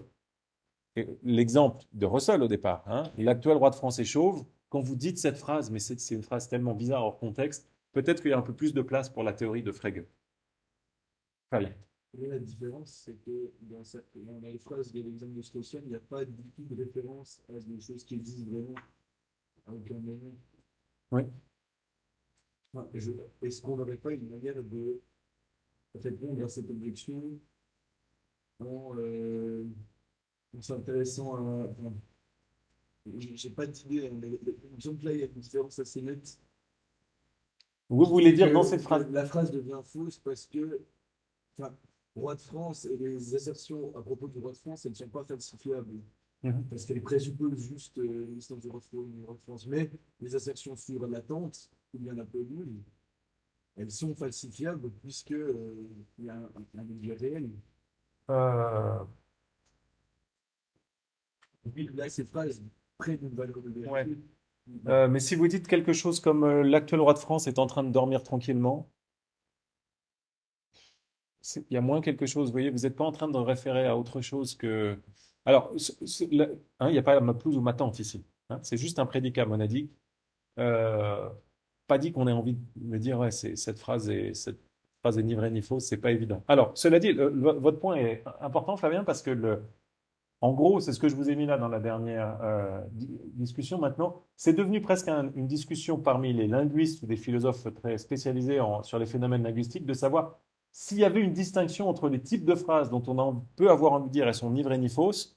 l'exemple de Russell au départ, hein, l'actuel roi de France est chauve, quand vous dites cette phrase, mais c'est une phrase tellement bizarre hors contexte, peut-être qu'il y a un peu plus de place pour la théorie de Frege. Fabien. Et la différence, c'est que dans les phrases de l'exemple de Strawson, il n'y a pas du tout de référence à des choses qui existent vraiment à aucun moment. Oui. Est-ce qu'on n'aurait pas une manière de répondre à cette objection en, en s'intéressant à. Enfin, j'ai pas d'idée, hein, mais l'exemple là, il y a une différence assez nette. Vous voulez dire Que dans cette phrase. la phrase devient fausse parce que, enfin, roi de France et les assertions à propos du roi de France, elles ne sont pas falsifiables. Parce qu'elles présupposent juste l'existence du roi de France. Mais les assertions sur l'attente, ou bien la pelule, elles sont falsifiables puisque il y a un objet réel. Là, ces phrases prennent une valeur de vérité. Ouais. Mais si vous dites quelque chose comme l'actuel roi de France est en train de dormir tranquillement, il y a moins quelque chose, vous voyez, vous n'êtes pas en train de référer à autre chose que. Alors, il n'y a pas ma pelouse ou ma tante ici. Hein, c'est juste un prédicat monadique. Pas dit qu'on ait envie de dire, ouais, cette phrase est ni vraie ni fausse, c'est pas évident. Alors, cela dit, votre point est important, Fabien, parce que en gros, c'est ce que je vous ai mis là dans la dernière discussion maintenant. C'est devenu presque une discussion parmi les linguistes ou des philosophes très spécialisés sur les phénomènes linguistiques de savoir s'il y avait une distinction entre les types de phrases dont peut avoir envie de dire elles sont ni vraies ni fausses,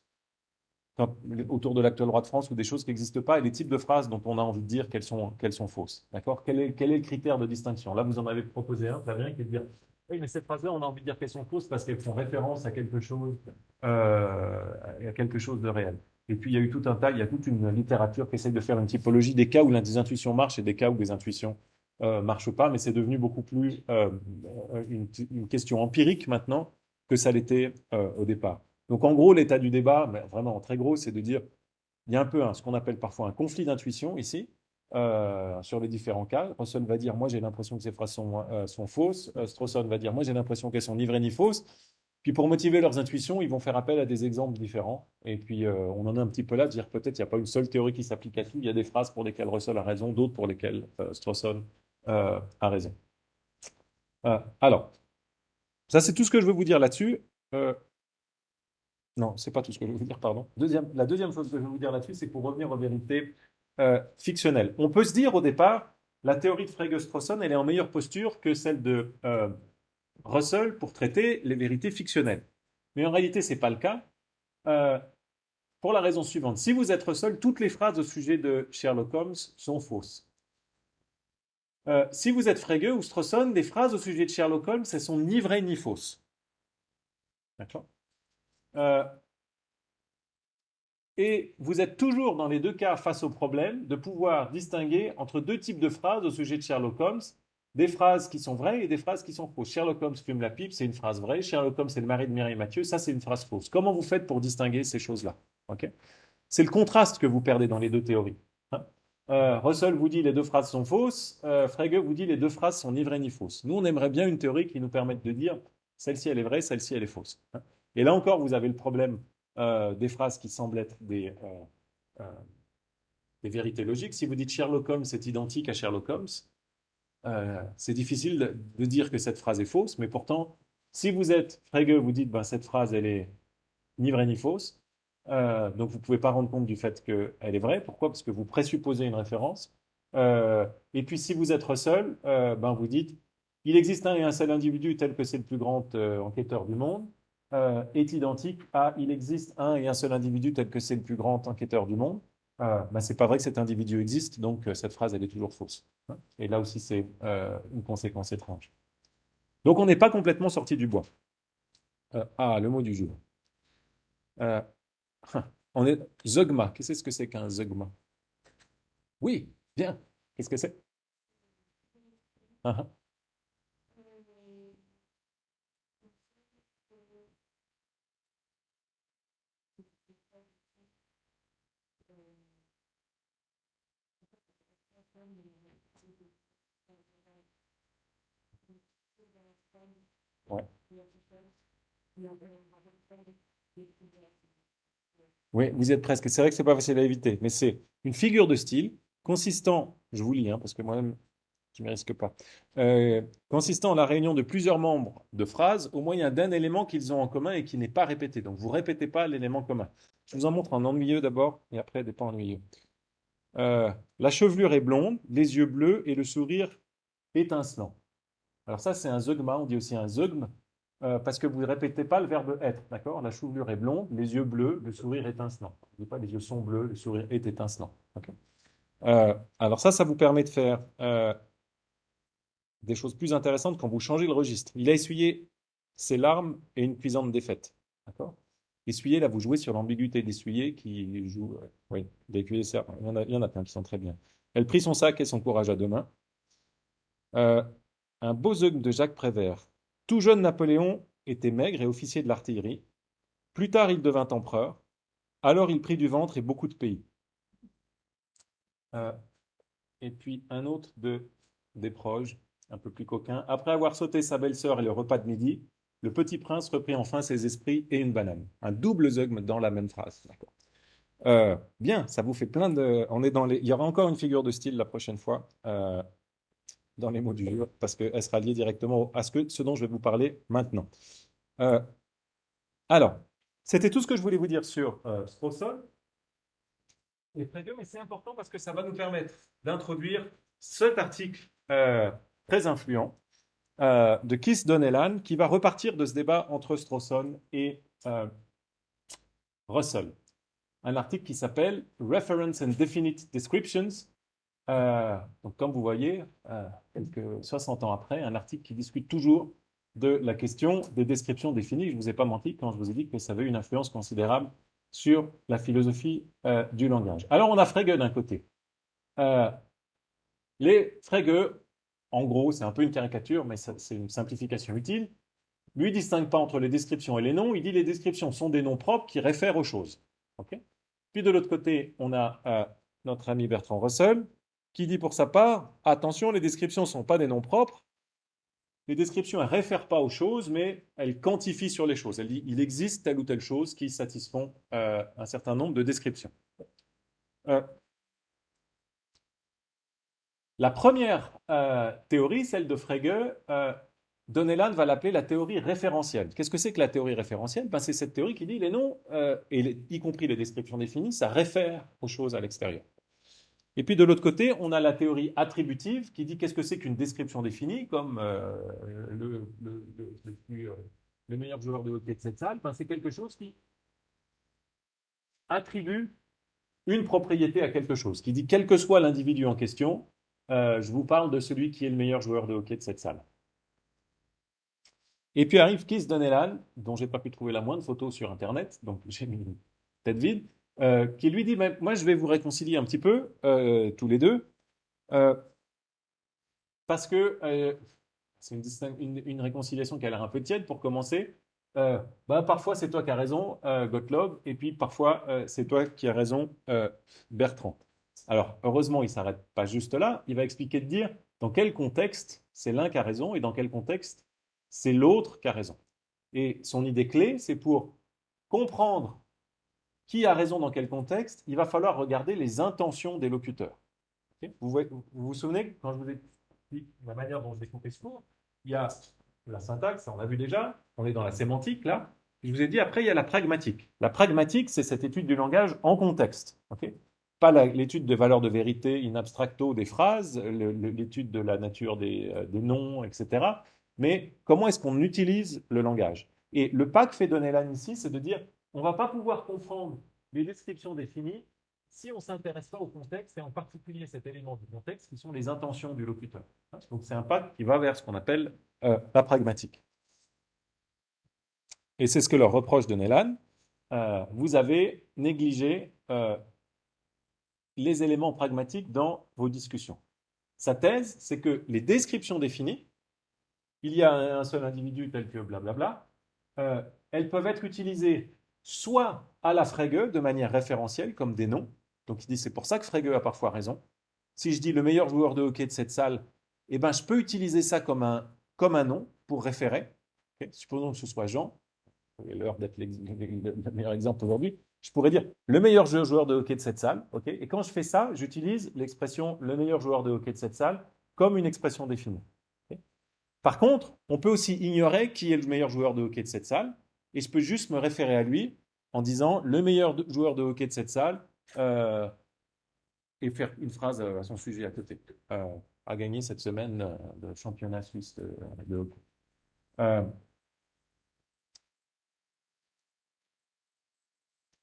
autour de l'actuel roi de France ou des choses qui n'existent pas, et les types de phrases dont on a envie de dire qu'elles sont fausses. D'accord? Quel est le critère de distinction? Là, vous en avez proposé un, Fabien, qui est de dire oui, mais cette phrase-là, on a envie de dire qu'elles sont fausses parce qu'elles font référence à quelque chose de réel. Et puis, il y a eu tout un tas, il y a toute une littérature qui essaye de faire une typologie des cas où les intuitions marchent et des cas où les intuitions marchent pas, mais c'est devenu beaucoup plus une question empirique maintenant que ça l'était au départ. Donc, en gros, l'état du débat, mais vraiment en très gros, c'est de dire il y a un peu ce qu'on appelle parfois un conflit d'intuition ici, sur les différents cas. Russell va dire moi j'ai l'impression que ces phrases sont fausses. Strawson va dire moi j'ai l'impression qu'elles sont ni vraies ni fausses. Puis pour motiver leurs intuitions, ils vont faire appel à des exemples différents. Et puis on en est un petit peu là de dire peut-être il n'y a pas une seule théorie qui s'applique à tout. Il y a des phrases pour lesquelles Russell a raison, d'autres pour lesquelles Strawson a raison. Alors, ça c'est tout ce que je veux vous dire là-dessus. Non, c'est pas tout ce que je veux vous dire, pardon. La deuxième chose que je veux vous dire là-dessus, c'est pour revenir aux vérités fictionnelles. On peut se dire au départ, la théorie de Frege-Strawson, elle est en meilleure posture que celle de Russell pour traiter les vérités fictionnelles. Mais en réalité, ce n'est pas le cas. Pour la raison suivante. Si vous êtes Russell, toutes les phrases au sujet de Sherlock Holmes sont fausses. Si vous êtes Frege ou Strawson, les phrases au sujet de Sherlock Holmes, elles sont ni vraies ni fausses. D'accord? Et vous êtes toujours dans les deux cas face au problème de pouvoir distinguer entre deux types de phrases au sujet de Sherlock Holmes, des phrases qui sont vraies et des phrases qui sont fausses. Sherlock Holmes fume la pipe, c'est une phrase vraie. Sherlock Holmes est le mari de Mireille Mathieu, ça c'est une phrase fausse. Comment vous faites pour distinguer ces choses-là? Okay, c'est le contraste que vous perdez dans les deux théories. Russell vous dit les deux phrases sont fausses, Frege vous dit les deux phrases sont ni vraies ni fausses. Nous, on aimerait bien une théorie qui nous permette de dire celle-ci elle est vraie, celle-ci elle est fausse. Et là encore, vous avez le problème des phrases qui semblent être des vérités logiques. Si vous dites Sherlock Holmes est identique à Sherlock Holmes, c'est difficile de dire que cette phrase est fausse, mais pourtant, si vous êtes Frege, vous dites ben, cette phrase elle est ni vraie ni fausse, donc vous ne pouvez pas rendre compte du fait qu'elle est vraie. Pourquoi? Parce que vous présupposez une référence. Et puis si vous êtes Russell, ben, vous dites il existe un et un seul individu tel que c'est le plus grand enquêteur du monde. Est identique à il existe un et un seul individu tel que c'est le plus grand enquêteur du monde. c'est pas vrai que cet individu existe, donc cette phrase, elle est toujours fausse. Hein. Et là aussi, c'est une conséquence étrange. Donc, on n'est pas complètement sorti du bois. Le mot du jour. Euh, on est zeugma. Qu'est-ce que c'est qu'un zeugma? Oui, bien. Qu'est-ce que c'est? Ah, ah. Ouais. Oui, vous y êtes presque. C'est vrai que c'est pas facile à éviter, mais c'est une figure de style consistant, je vous lis, hein, parce que moi-même, je ne m'y risque pas, consistant en la réunion de plusieurs membres de phrases au moyen d'un élément qu'ils ont en commun et qui n'est pas répété. Donc, vous ne répétez pas l'élément commun. Je vous en montre en ennuyeux d'abord, et après des pas ennuyeux. La chevelure est blonde, les yeux bleus et le sourire étincelant. Alors ça, c'est un zeugma, on dit aussi un zeugme, parce que vous ne répétez pas le verbe être, d'accord? La chevelure est blonde, les yeux bleus, le sourire étincelant. On ne dit pas les yeux sont bleus, le sourire est étincelant. Ok. Alors ça vous permet de faire des choses plus intéressantes quand vous changez le registre. Il a essuyé ses larmes et une cuisante défaite. D'accord? Essuyer, là, vous jouez sur l'ambiguïté d'essuyer qui joue. Oui, d'écuyer, il y en a plein qui sont très bien. Elle prit son sac et son courage à deux mains. Euh, un beau zeugme de Jacques Prévert. Tout jeune Napoléon était maigre et officier de l'artillerie. Plus tard, il devint empereur. Alors, il prit du ventre et beaucoup de pays. Euh, et puis, un autre des proches, un peu plus coquin. Après avoir sauté sa belle-sœur et le repas de midi, le petit prince reprit enfin ses esprits et une banane. Un double zeugme dans la même phrase. D'accord. Bien, ça vous fait plein de. On est dans les. Il y aura encore une figure de style la prochaine fois dans les mots du jour parce qu'elle sera liée directement à ce dont je vais vous parler maintenant. Euh, alors, c'était tout ce que je voulais vous dire sur Strawson et Frege, mais c'est important parce que ça va nous permettre d'introduire cet article très influent de Keith Donnellan qui va repartir de ce débat entre Strawson et Russell. Un article qui s'appelle Reference and Definite Descriptions. Donc, comme vous voyez, quelques 60 ans après, un article qui discute toujours de la question des descriptions définies. Je ne vous ai pas menti quand je vous ai dit que ça avait une influence considérable sur la philosophie du langage. Alors, on a Frege d'un côté. Les Frege, en gros, c'est un peu une caricature, mais c'est une simplification utile. Lui, il ne distingue pas entre les descriptions et les noms. Il dit les descriptions sont des noms propres qui réfèrent aux choses. Okay. Puis de l'autre côté, on a notre ami Bertrand Russell qui dit pour sa part, attention, les descriptions ne sont pas des noms propres. Les descriptions, elles ne réfèrent pas aux choses, mais elles quantifient sur les choses. Elle dit, il existe telle ou telle chose qui satisfont un certain nombre de descriptions. La première théorie, celle de Frege, Donnellan va l'appeler la théorie référentielle. Qu'est-ce que c'est que la théorie référentielle? C'est cette théorie qui dit les noms, y compris les descriptions définies, ça réfère aux choses à l'extérieur. Et puis de l'autre côté, on a la théorie attributive qui dit qu'est-ce que c'est qu'une description définie, comme le meilleur joueur de hockey de cette salle. C'est quelque chose qui attribue une propriété à quelque chose, qui dit quel que soit l'individu en question, je vous parle de celui qui est le meilleur joueur de hockey de cette salle. Et puis arrive Keith Donnellan, dont j'ai pas pu trouver la moindre photo sur Internet, donc j'ai mis une tête vide, qui lui dit, moi je vais vous réconcilier un petit peu, tous les deux, parce que c'est une réconciliation qui a l'air un peu tiède pour commencer. Parfois c'est toi qui as raison, Gottlob, et puis parfois c'est toi qui as raison, Bertrand. Alors heureusement il ne s'arrête pas juste là, il va expliquer de dire dans quel contexte c'est l'un qui a raison et dans quel contexte c'est l'autre qui a raison. Et son idée clé, c'est pour comprendre qui a raison dans quel contexte, il va falloir regarder les intentions des locuteurs. Okay. Vous souvenez, quand je vous ai dit la manière dont je découpais ce cours, il y a la syntaxe, on l'a vu déjà, on est dans la sémantique là. Je vous ai dit après, il y a la pragmatique. La pragmatique, c'est cette étude du langage en contexte. Okay. Pas l'étude de valeur de vérité in abstracto des phrases, l'étude de la nature des noms, etc. Mais comment est-ce qu'on utilise le langage? Et le pas que fait Donnellan ici, c'est de dire on ne va pas pouvoir comprendre les descriptions définies si on ne s'intéresse pas au contexte, et en particulier cet élément du contexte, qui sont les intentions du locuteur. Donc c'est un pas qui va vers ce qu'on appelle la pragmatique. Et c'est ce que leur reproche de Nélan. Vous avez négligé les éléments pragmatiques dans vos discussions. Sa thèse, c'est que les descriptions définies, il y a un seul individu tel que blablabla, elles peuvent être utilisées soit à la Frege de manière référentielle, comme des noms. Donc il dit c'est pour ça que Frege a parfois raison. Si je dis le meilleur joueur de hockey de cette salle, eh ben, je peux utiliser ça comme un nom pour référer. Okay. Supposons que ce soit Jean, c'est l'heure d'être le meilleur exemple aujourd'hui. Je pourrais dire le meilleur joueur de hockey de cette salle. Okay. Et quand je fais ça, j'utilise l'expression le meilleur joueur de hockey de cette salle comme une expression définie. Okay. Par contre, on peut aussi ignorer qui est le meilleur joueur de hockey de cette salle et je peux juste me référer à lui en disant le meilleur joueur de hockey de cette salle et faire une phrase à son sujet à côté. A gagné cette semaine le championnat suisse de hockey.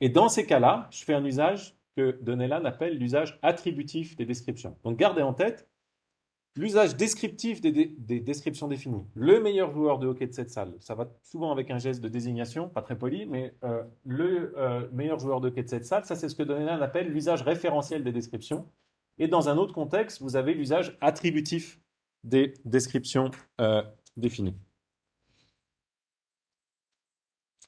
Et dans ces cas-là, je fais un usage que Donnellan appelle l'usage attributif des descriptions. Donc gardez en tête l'usage descriptif des descriptions définies. Le meilleur joueur de hockey de cette salle, ça va souvent avec un geste de désignation, pas très poli, mais le meilleur joueur de hockey de cette salle, ça c'est ce que Donnellan appelle l'usage référentiel des descriptions. Et dans un autre contexte, vous avez l'usage attributif des descriptions définies.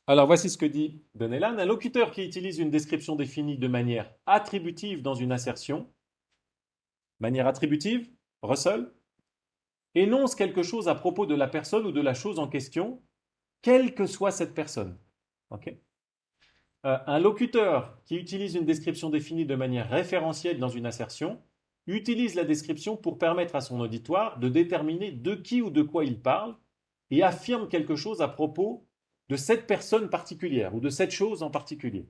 Alors voici ce que dit Donnellan. Un locuteur qui utilise une description définie de manière attributive dans une assertion, manière attributive, Russell, énonce quelque chose à propos de la personne ou de la chose en question, quelle que soit cette personne. Okay. Un locuteur qui utilise une description définie de manière référentielle dans une assertion utilise la description pour permettre à son auditoire de déterminer de qui ou de quoi il parle et affirme quelque chose à propos de cette personne particulière ou de cette chose en particulier.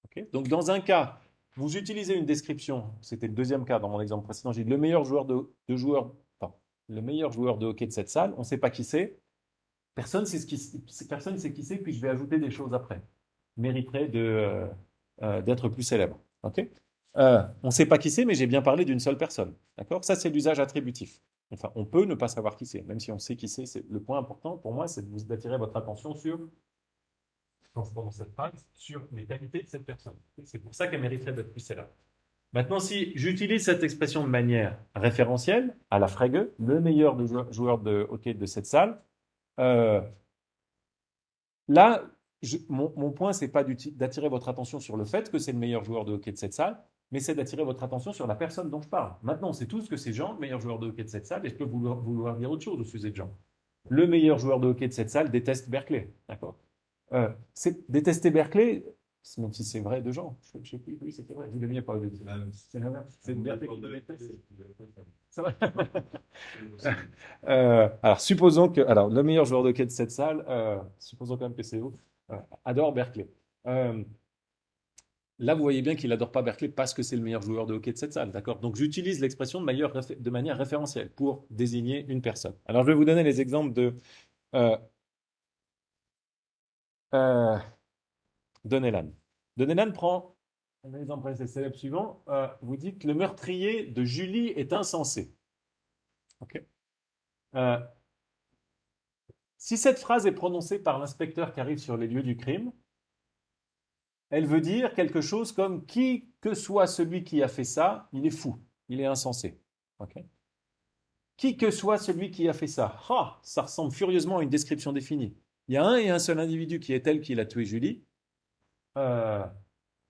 Okay. Donc dans un cas, vous utilisez une description, c'était le deuxième cas dans mon exemple précédent, j'ai dit le meilleur joueur de hockey de cette salle, on ne sait pas qui c'est, personne ne sait qui c'est, puis je vais ajouter des choses après. Mériterait d'être plus célèbre. Okay. On ne sait pas qui c'est, mais j'ai bien parlé d'une seule personne. D'accord. Ça, c'est l'usage attributif. Enfin, on peut ne pas savoir qui c'est, même si on sait qui c'est. Le point important pour moi, c'est d'attirer votre attention pendant cette phrase, sur les qualités de cette personne. C'est pour ça qu'elle mériterait d'être plus célèbre. Maintenant, si j'utilise cette expression de manière référentielle, à la Frege, le meilleur joueur de hockey de cette salle, là, mon point, ce n'est pas d'attirer votre attention sur le fait que c'est le meilleur joueur de hockey de cette salle, mais c'est d'attirer votre attention sur la personne dont je parle. Maintenant, on sait tous que c'est Jean, le meilleur joueur de hockey de cette salle, et je peux vouloir dire autre chose au sujet de Jean. Le meilleur joueur de hockey de cette salle déteste Berkeley. D'accord. Détester Berkeley, même si c'est vrai de Jean. Je ne sais plus, oui, c'était vrai. Vous l'aimiez pas au début. C'est l'inverse. C'est Berkeley qui déteste. Ça va. Alors, supposons que. Alors, le meilleur joueur de hockey de cette salle, supposons quand même que c'est vous, adore Berkeley. Là, vous voyez bien qu'il n'adore pas Berkeley parce que c'est le meilleur joueur de hockey de cette salle. D'accord. Donc, j'utilise l'expression de manière référentielle pour désigner une personne. Alors, je vais vous donner les exemples de Donnellan. Donnellan prend un exemple assez célèbre suivant. Vous dites le meurtrier de Julie est insensé. Okay. Si cette phrase est prononcée par l'inspecteur qui arrive sur les lieux du crime, elle veut dire quelque chose comme qui que soit celui qui a fait ça, il est fou, il est insensé. Okay. Qui que soit celui qui a fait ça, ça ressemble furieusement à une description définie. Il y a un et un seul individu qui est tel qu'il a tué Julie,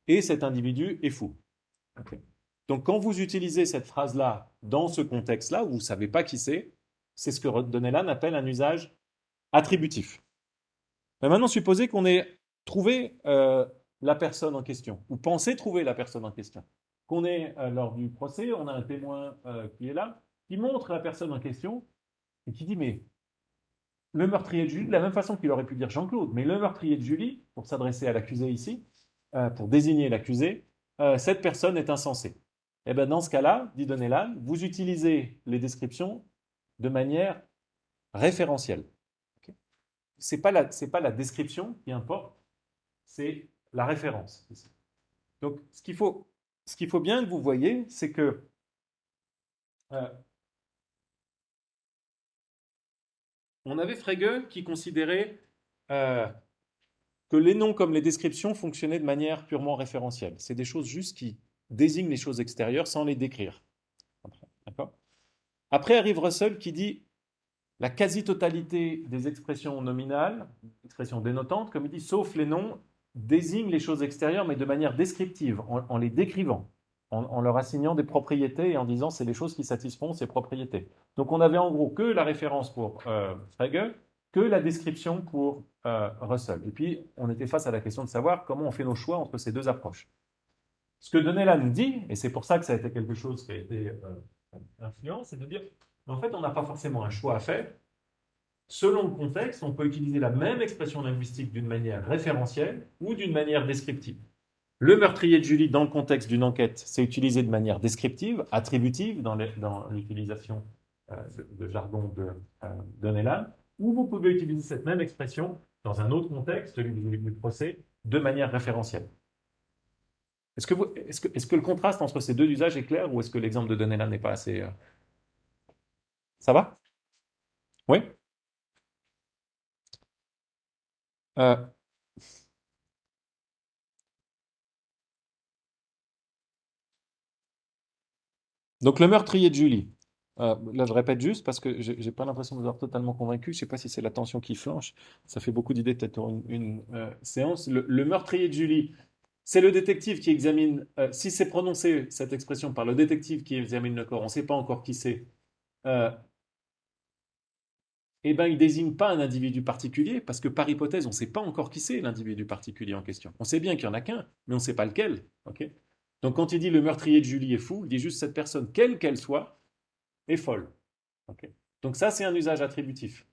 et cet individu est fou. Okay. Donc quand vous utilisez cette phrase-là dans ce contexte-là, où vous ne savez pas qui c'est ce que Donnellan appelle un usage attributif. Mais maintenant, supposez qu'on ait trouvé la personne en question, ou pensé trouver la personne en question. Qu'on est lors du procès, on a un témoin qui est là, qui montre la personne en question, et qui dit, mais le meurtrier de Julie, de la même façon qu'il aurait pu dire Jean-Claude, mais le meurtrier de Julie, pour s'adresser à l'accusé ici, pour désigner l'accusé, cette personne est insensée. Et bien dans ce cas-là, dit Donnellan, vous utilisez les descriptions de manière référentielle. Okay. C'est pas la description qui importe, c'est la référence. Donc, ce qu'il faut bien que vous voyez, c'est que on avait Frege qui considérait que les noms comme les descriptions fonctionnaient de manière purement référentielle. C'est des choses juste qui désignent les choses extérieures sans les décrire. D'accord ? Après arrive Russell qui dit la quasi-totalité des expressions nominales, expressions dénotantes, comme il dit, sauf les noms, désignent les choses extérieures, mais de manière descriptive, en les décrivant, en leur assignant des propriétés et en disant c'est les choses qui satisfont ces propriétés. Donc on avait en gros que la référence pour Frege, que la description pour Russell. Et puis on était face à la question de savoir comment on fait nos choix entre ces deux approches. Ce que Donnellan nous dit, et c'est pour ça que ça a été quelque chose qui a été influent, c'est de dire en fait on n'a pas forcément un choix à faire. Selon le contexte, on peut utiliser la même expression linguistique d'une manière référentielle ou d'une manière descriptive. Le meurtrier de Julie, dans le contexte d'une enquête, c'est utilisé de manière descriptive, attributive, dans l'utilisation de jargon de Donnellan, ou vous pouvez utiliser cette même expression dans un autre contexte, celui du procès, de manière référentielle. Est-ce que le contraste entre ces deux usages est clair, ou est-ce que l'exemple de Donnellan n'est pas assez... Ça va? Oui? Donc le meurtrier de Julie. Là, je répète juste parce que j'ai pas l'impression de vous avoir totalement convaincu. Je sais pas si c'est la tension qui flanche. Ça fait beaucoup d'idées peut-être pour une séance. Le meurtrier de Julie, c'est le détective qui examine. Si c'est prononcé cette expression par le détective qui examine le corps, on ne sait pas encore qui c'est. Eh ben, il désigne pas un individu particulier parce que par hypothèse, on ne sait pas encore qui c'est l'individu particulier en question. On sait bien qu'il y en a qu'un, mais on ne sait pas lequel. Ok. Donc quand il dit le meurtrier de Julie est fou, il dit juste cette personne, quelle qu'elle soit, est folle. Okay. Donc ça, c'est un usage attributif.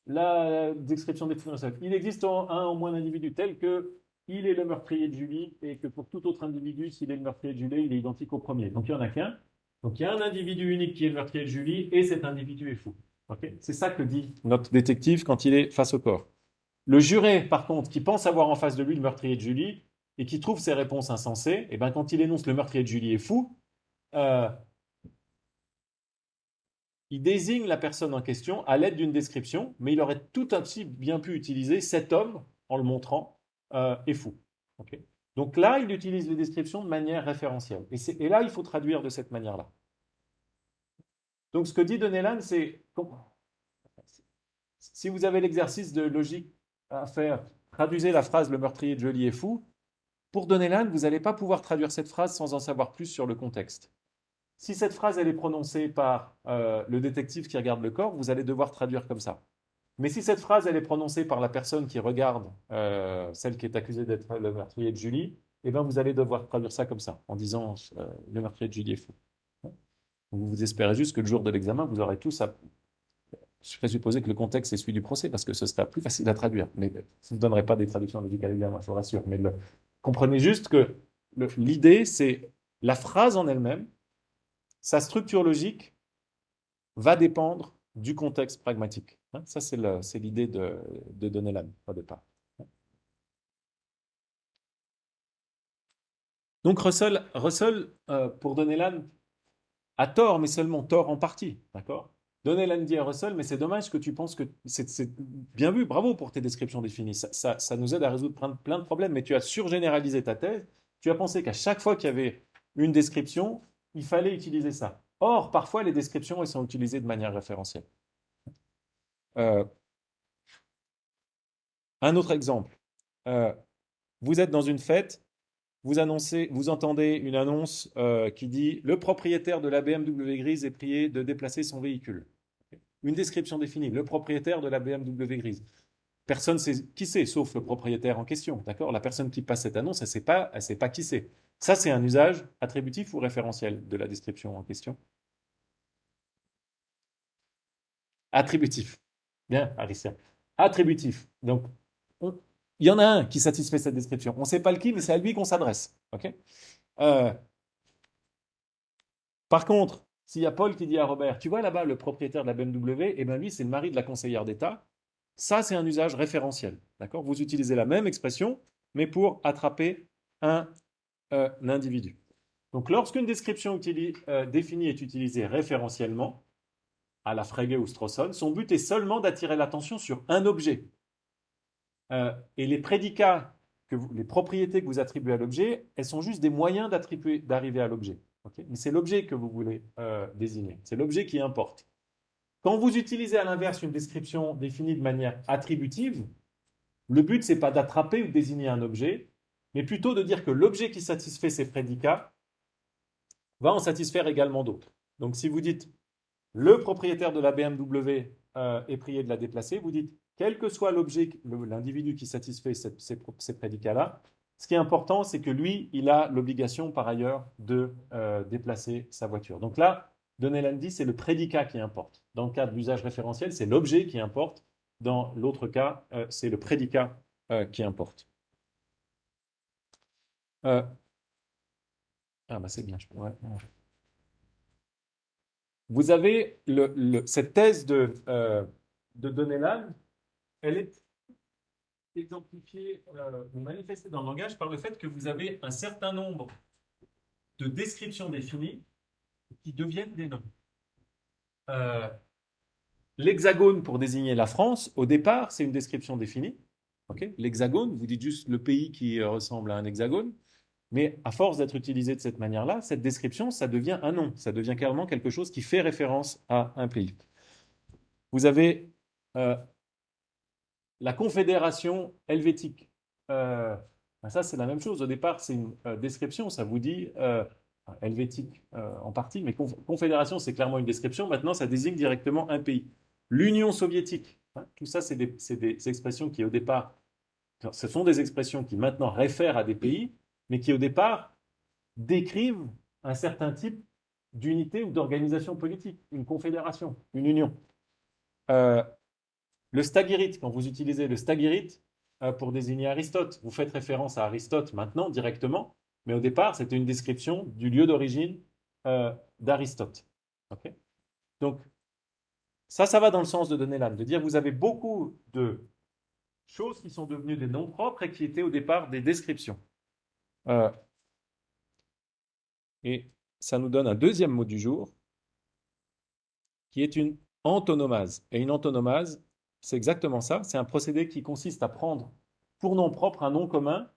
La description des fonctions, il existe un au moins d'individus tel que il est le meurtrier de Julie et que pour tout autre individu, s'il est le meurtrier de Julie, il est identique au premier. Donc il n'y en a qu'un. Donc il y a un individu unique qui est le meurtrier de Julie et cet individu est fou. Okay. C'est ça que dit notre détective quand il est face au corps. Le juré, par contre, qui pense avoir en face de lui le meurtrier de Julie et qui trouve ses réponses insensées, et ben quand il énonce le meurtrier de Julie est fou, il désigne la personne en question à l'aide d'une description, mais il aurait tout aussi bien pu utiliser cet homme en le montrant est fou. Okay. Donc là, il utilise les descriptions de manière référentielle. Et là, il faut traduire de cette manière-là. Donc ce que dit Donnellan, c'est si vous avez l'exercice de logique à faire, traduisez la phrase le meurtrier de Julie est fou. Pour Donnellan, vous n'allez pas pouvoir traduire cette phrase sans en savoir plus sur le contexte. Si cette phrase elle est prononcée par le détective qui regarde le corps, vous allez devoir traduire comme ça. Mais si cette phrase elle est prononcée par la personne qui regarde celle qui est accusée d'être le meurtrier de Julie, eh bien vous allez devoir traduire ça comme ça, en disant le meurtrier de Julie est fou. Vous espérez juste que le jour de l'examen, vous aurez tous à... Je présupposer que le contexte est celui du procès, parce que ce sera plus facile à traduire. Mais je ne donnerai pas des traductions logiques à l'examen, je vous rassure. Mais comprenez juste que l'idée, c'est la phrase en elle-même, sa structure logique va dépendre du contexte pragmatique. Ça, c'est l'idée de Donnellan au départ. Donc Russell pour Donnellan, a tort, mais seulement tort en partie. D'accord ? Donnellan dit à Russell, mais c'est dommage que tu penses que c'est bien vu, bravo pour tes descriptions définies. Ça nous aide à résoudre plein de problèmes, mais tu as surgénéralisé ta thèse. Tu as pensé qu'à chaque fois qu'il y avait une description, il fallait utiliser ça. Or, parfois, les descriptions, elles sont utilisées de manière référentielle. Un autre exemple. Vous êtes dans une fête, vous entendez une annonce qui dit « Le propriétaire de la BMW grise est prié de déplacer son véhicule ». Une description définie. Le propriétaire de la BMW grise. Personne ne sait qui c'est, sauf le propriétaire en question. D'accord ? La personne qui passe cette annonce, elle ne sait pas qui c'est. Ça, c'est un usage attributif ou référentiel de la description en question? Attributif. Bien, Alicia. Attributif. Donc, il y en a un qui satisfait cette description. On ne sait pas lequel, mais c'est à lui qu'on s'adresse. Okay. Par contre, s'il y a Paul qui dit à Robert, tu vois là-bas le propriétaire de la BMW, eh bien lui, c'est le mari de la conseillère d'État. Ça, c'est un usage référentiel. D'accord ? Vous utilisez la même expression, mais pour attraper un un individu. Donc, lorsqu'une description définie est utilisée référentiellement, à la Frege ou Strawson, son but est seulement d'attirer l'attention sur un objet. Et les prédicats, les propriétés que vous attribuez à l'objet, elles sont juste des moyens d'arriver à l'objet. Okay, mais c'est l'objet que vous voulez désigner. C'est l'objet qui importe. Quand vous utilisez à l'inverse une description définie de manière attributive, le but, ce n'est pas d'attraper ou de désigner un objet, mais plutôt de dire que l'objet qui satisfait ces prédicats va en satisfaire également d'autres. Donc si vous dites le propriétaire de la BMW est prié de la déplacer, vous dites quel que soit l'objet, l'individu qui satisfait ces prédicats-là, ce qui est important, c'est que lui, il a l'obligation par ailleurs de déplacer sa voiture. Donc là, Donnellan dit c'est le prédicat qui importe. Dans le cas de l'usage référentiel, c'est l'objet qui importe. Dans l'autre cas, c'est le prédicat qui importe. Ah bah c'est bien. Ouais. Vous avez cette thèse de Donnellan, elle est exemplifiée ou manifestée dans le langage par le fait que vous avez un certain nombre de descriptions définies qui deviennent des noms. L'hexagone pour désigner la France, au départ, c'est une description définie. Okay, l'hexagone, vous dites juste le pays qui ressemble à un hexagone. Mais à force d'être utilisé de cette manière-là, cette description, ça devient un nom. Ça devient carrément quelque chose qui fait référence à un pays. Vous avez la Confédération helvétique. Ça, c'est la même chose. Au départ, c'est une description. Ça vous dit helvétique en partie, mais Confédération, c'est clairement une description. Maintenant, ça désigne directement un pays. L'Union soviétique. Tout ça, c'est des expressions qui, au départ, ce sont des expressions qui maintenant réfèrent à des pays, mais qui au départ décrivent un certain type d'unité ou d'organisation politique, une confédération, une union. Le stagirite, quand vous utilisez le stagirite pour désigner Aristote, vous faites référence à Aristote maintenant directement, mais au départ c'était une description du lieu d'origine d'Aristote. Okay, donc ça va dans le sens de Donnellan, de dire vous avez beaucoup de choses qui sont devenues des noms propres et qui étaient au départ des descriptions. Et ça nous donne un deuxième mot du jour, qui est une antonomase. Et une antonomase, c'est exactement ça. C'est un procédé qui consiste à prendre pour nom propre un nom commun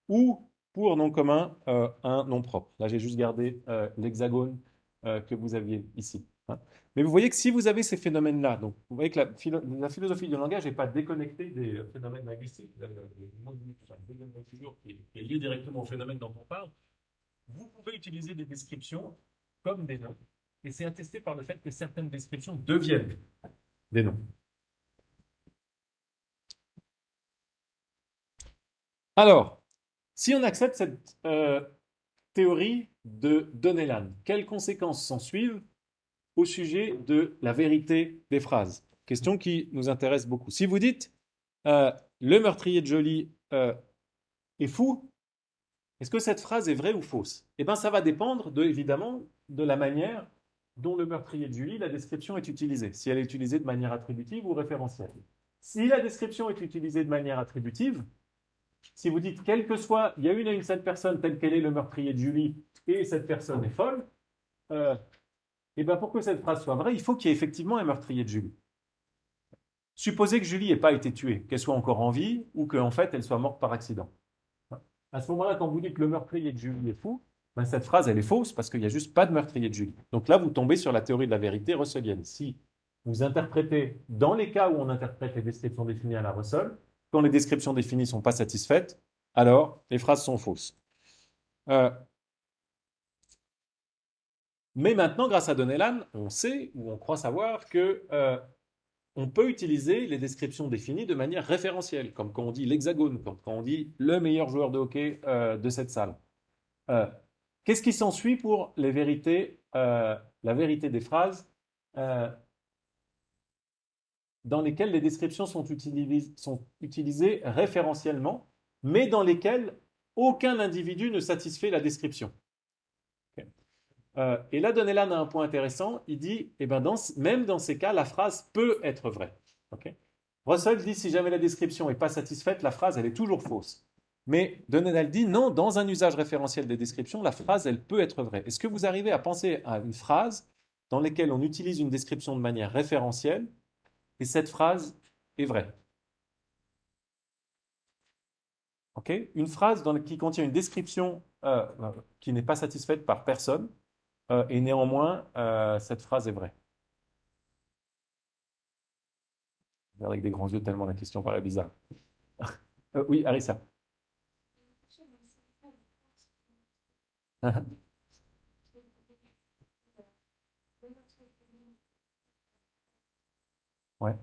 ou pour nom commun un nom propre. Là, j'ai juste gardé l'hexagone que vous aviez ici. Mais vous voyez que si vous avez ces phénomènes-là, donc vous voyez que la philosophie du langage n'est pas déconnectée des phénomènes linguistiques, le deuxième mot du jour qui est lié directement au phénomène dont on parle. Vous pouvez utiliser des descriptions comme des noms, et c'est attesté par le fait que certaines descriptions deviennent des noms. Alors, si on accepte cette théorie de Donnellan, quelles conséquences s'en suivent au sujet de la vérité des phrases? Question qui nous intéresse beaucoup. Si vous dites le meurtrier de Joly est fou, est-ce que cette phrase est vraie ou fausse? Eh bien, ça va dépendre évidemment de la manière dont le meurtrier de Julie, la description est utilisée. Si elle est utilisée de manière attributive ou référentielle. Si la description est utilisée de manière attributive, si vous dites quel que soit, il y a une seule personne telle qu'elle est le meurtrier de Julie et cette personne est folle, et bien pour que cette phrase soit vraie, il faut qu'il y ait effectivement un meurtrier de Julie. Supposez que Julie n'ait pas été tuée, qu'elle soit encore en vie ou qu'en fait elle soit morte par accident. À ce moment-là, quand vous dites que le meurtrier de Julie est fou, ben cette phrase, elle est fausse parce qu'il n'y a juste pas de meurtrier de Julie. Donc là, vous tombez sur la théorie de la vérité russellienne. Si vous interprétez, dans les cas où on interprète les descriptions définies à la Russell, quand les descriptions définies ne sont pas satisfaites, alors les phrases sont fausses. Mais maintenant, grâce à Donnellan, on sait, ou on croit savoir, que on peut utiliser les descriptions définies de manière référentielle, comme quand on dit l'hexagone, comme quand on dit le meilleur joueur de hockey de cette salle. Qu'est-ce qui s'ensuit pour la vérité des phrases dans lesquelles les descriptions sont utilisées référentiellement, mais dans lesquelles aucun individu ne satisfait la description? Okay. Et là, Donnellan a un point intéressant. Il dit, eh ben même dans ces cas, la phrase peut être vraie. Okay. Russell dit, si jamais la description n'est pas satisfaite, la phrase, elle est toujours fausse. Mais Donenal dit non, dans un usage référentiel des descriptions, la phrase, elle peut être vraie. Est-ce que vous arrivez à penser à une phrase dans laquelle on utilise une description de manière référentielle et cette phrase est vraie? Ok. Une phrase qui contient une description qui n'est pas satisfaite par personne et néanmoins cette phrase est vraie. Je regarde avec des grands yeux tellement la question paraît bizarre. Oui, Arissa. Ouais.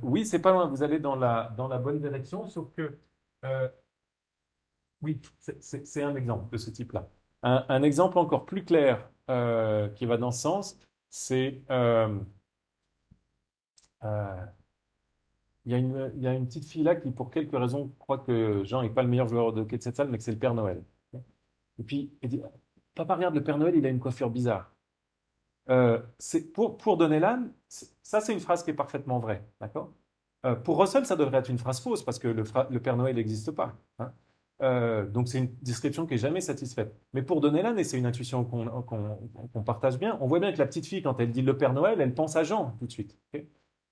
Oui, c'est pas loin. Vous allez dans la bonne direction, sauf que euh, oui, c'est un exemple de ce type-là. Un exemple encore plus clair qui va dans ce sens, c'est euh, il y a une petite fille là qui, pour quelques raisons, croit que Jean n'est pas le meilleur joueur de Quetzalcoatl, mais que c'est le Père Noël. Et puis, elle dit, Papa, regarde, le Père Noël, il a une coiffure bizarre. Pour Donnellan, ça, c'est une phrase qui est parfaitement vraie. D'accord? Pour Russell, ça devrait être une phrase fausse parce que le Père Noël n'existe pas. Hein. Donc, c'est une description qui n'est jamais satisfaite. Mais pour Donnellan, et c'est une intuition qu'on partage bien, on voit bien que la petite fille, quand elle dit le Père Noël, elle pense à Jean tout de suite. Ok.